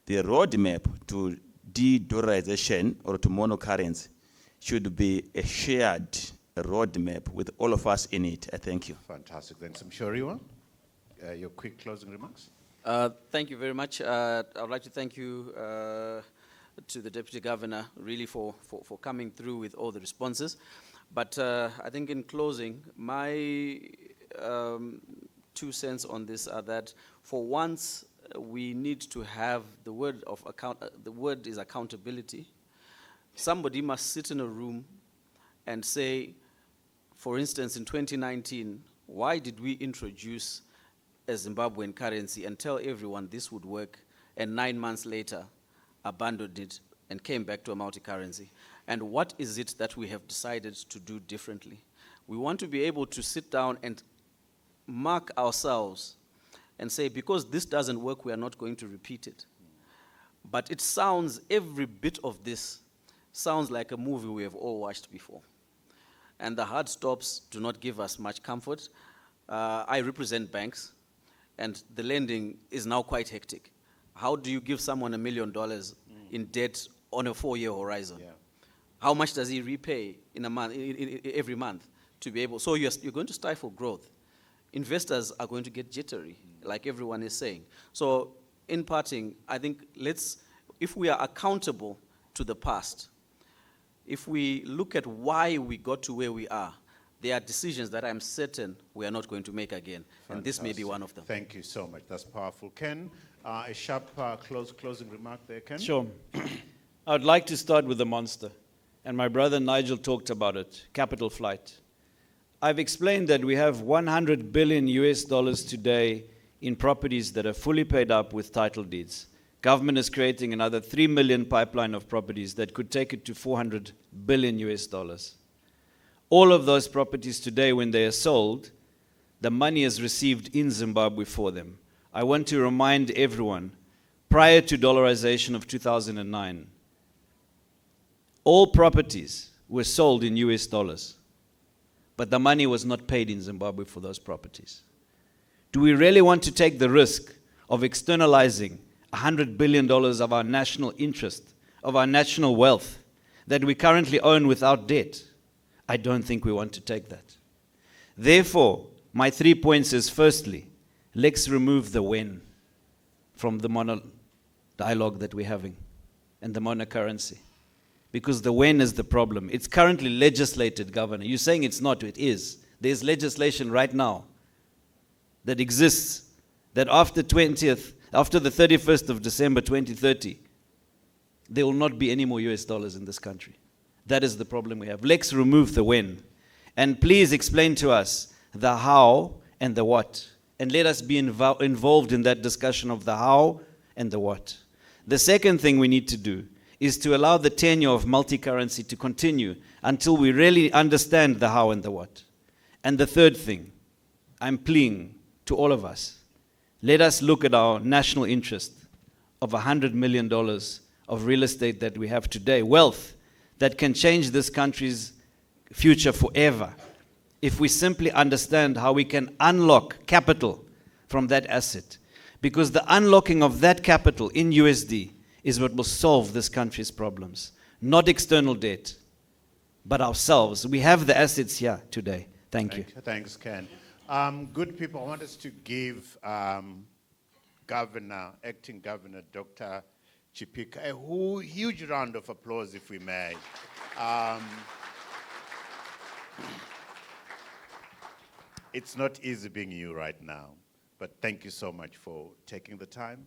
the roadmap to de-dollarization or to monocurrency should be a shared roadmap with all of us in it. I thank you. Fantastic. Then Mushoriwa, your quick closing remarks. Thank you very much. I would like to thank you to the Deputy Governor really for coming through with all the responses. But I think in closing, my 2 cents on this are that for once we need to have the word of the word is accountability. Somebody must sit in a room and say, for instance, in 2019, why did we introduce a Zimbabwean currency and tell everyone this would work, and 9 months later abandoned it and came back to a multi-currency? And what is it that we have decided to do differently? We want to be able to sit down and mark ourselves and say, because this doesn't work, we are not going to repeat it. But it sounds, every bit of this sounds like a movie we have all watched before. And the hard stops do not give us much comfort. I represent banks, and the lending is now quite hectic. How do you give someone $1 million in debt on a 4-year horizon? Yeah. How much does he repay in a month, every month to be able? So you're going to stifle growth. Investors are going to get jittery, like everyone is saying. So in parting, I think if we are accountable to the past, if we look at why we got to where we are, there are decisions that I'm certain we are not going to make again. Fantastic. And this may be one of them. Thank you so much. That's powerful. Ken, a sharp closing remark there, Ken? Sure. I would like to start with the monster. And my brother Nigel talked about it, capital flight. I've explained that we have $100 billion today in properties that are fully paid up with title deeds. Government is creating another 3 million pipeline of properties that could take it to $400 billion. All of those properties today, when they are sold, the money is received in Zimbabwe for them. I want to remind everyone, prior to dollarization of 2009, all properties were sold in US dollars, but the money was not paid in Zimbabwe for those properties. Do we really want to take the risk of externalizing $100 billion of our national interest, of our national wealth, that we currently own without debt? I don't think we want to take that. Therefore, my 3 points is, firstly, let's remove the when from the mono-dialogue that we're having and the monocurrency. Because the when is the problem. It's currently legislated, Governor. You're saying it's not, it is. There's legislation right now that exists that after the 31st of December 2030, there will not be any more US dollars in this country. That is the problem we have. Let's remove the when. And please explain to us the how and the what. And let us be involved in that discussion of the how and the what. The second thing we need to do is to allow the tenure of multi-currency to continue until we really understand the how and the what. And the third thing, I'm pleading to all of us, let us look at our national interest of $100 million of real estate that we have today, wealth that can change this country's future forever, if we simply understand how we can unlock capital from that asset. Because the unlocking of that capital in USD is what will solve this country's problems. Not external debt, but ourselves. We have the assets here today. Thank you. Thanks, Ken. Good people, I want us to give Acting Governor Dr. Chipika a huge round of applause, if we may. It's not easy being you right now, but thank you so much for taking the time,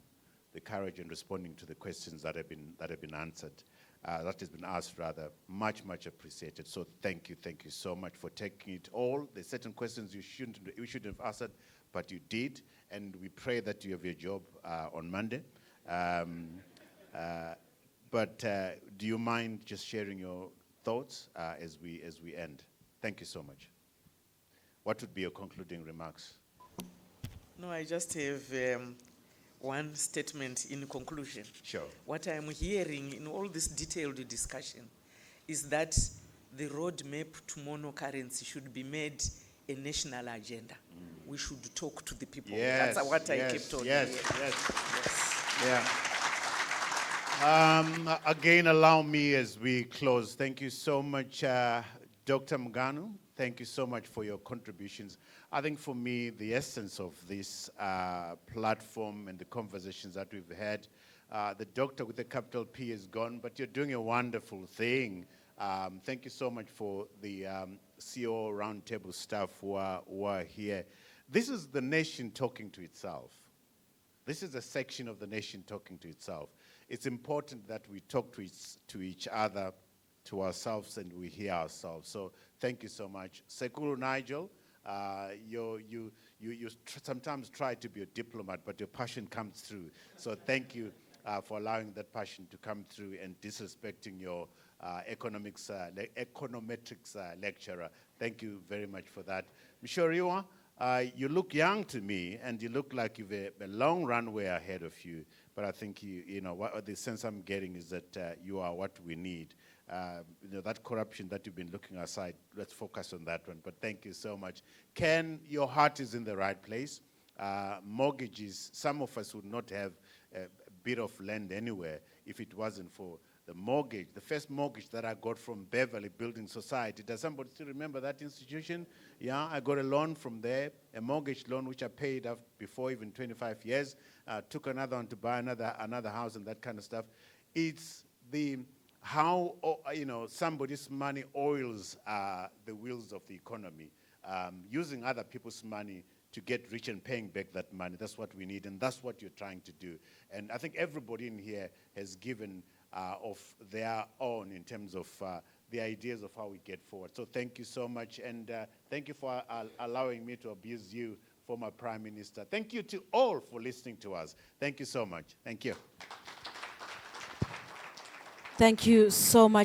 the courage, and responding to the questions that have been answered, that has been asked rather. Much appreciated. So thank you so much for taking it all. There's certain questions you shouldn't have answered, but you did, and we pray that you have your job on Monday. But do you mind just sharing your thoughts as we end? Thank you so much. What would be your concluding remarks? No, I just have one statement in conclusion. Sure. What I'm hearing in all this detailed discussion is that the roadmap to monocurrency should be made a national agenda. We should talk to the people. Yes, that's what I kept on yes. hearing. Yeah. Again, allow me as we close. Thank you so much, Dr. Mugano. Thank you so much for your contributions. I think for me, the essence of this platform and the conversations that we've had, the doctor with the capital P is gone, but you're doing a wonderful thing. Thank you so much for the CEO Roundtable staff who are here. This is the nation talking to itself. This is a section of the nation talking to itself. It's important that we talk to each other, to ourselves, and we hear ourselves. So thank you so much. Sekulu Nigel, you sometimes try to be a diplomat, but your passion comes through. So thank you for allowing that passion to come through and disrespecting your econometrics lecturer. Thank you very much for that. Mushoriwa, you look young to me, and you look like you've a long runway ahead of you. But I think the sense I'm getting is that you are what we need. That corruption that you've been looking aside, let's focus on that one. But thank you so much. Ken, your heart is in the right place. Mortgages, some of us would not have a bit of land anywhere if it wasn't for the mortgage, the first mortgage that I got from Beverly Building Society. Does somebody still remember that institution? Yeah, I got a loan from there, a mortgage loan which I paid off before even 25 years. Took another one to buy another house and that kind of stuff. It's how somebody's money oils the wheels of the economy, using other people's money to get rich and paying back that money. That's what we need, and that's what you're trying to do. And I think everybody in here has given of their own in terms of the ideas of how we get forward. So thank you so much, and thank you for allowing me to abuse you, former Prime Minister. Thank you to all for listening to us. Thank you so much. Thank you. Thank you so much.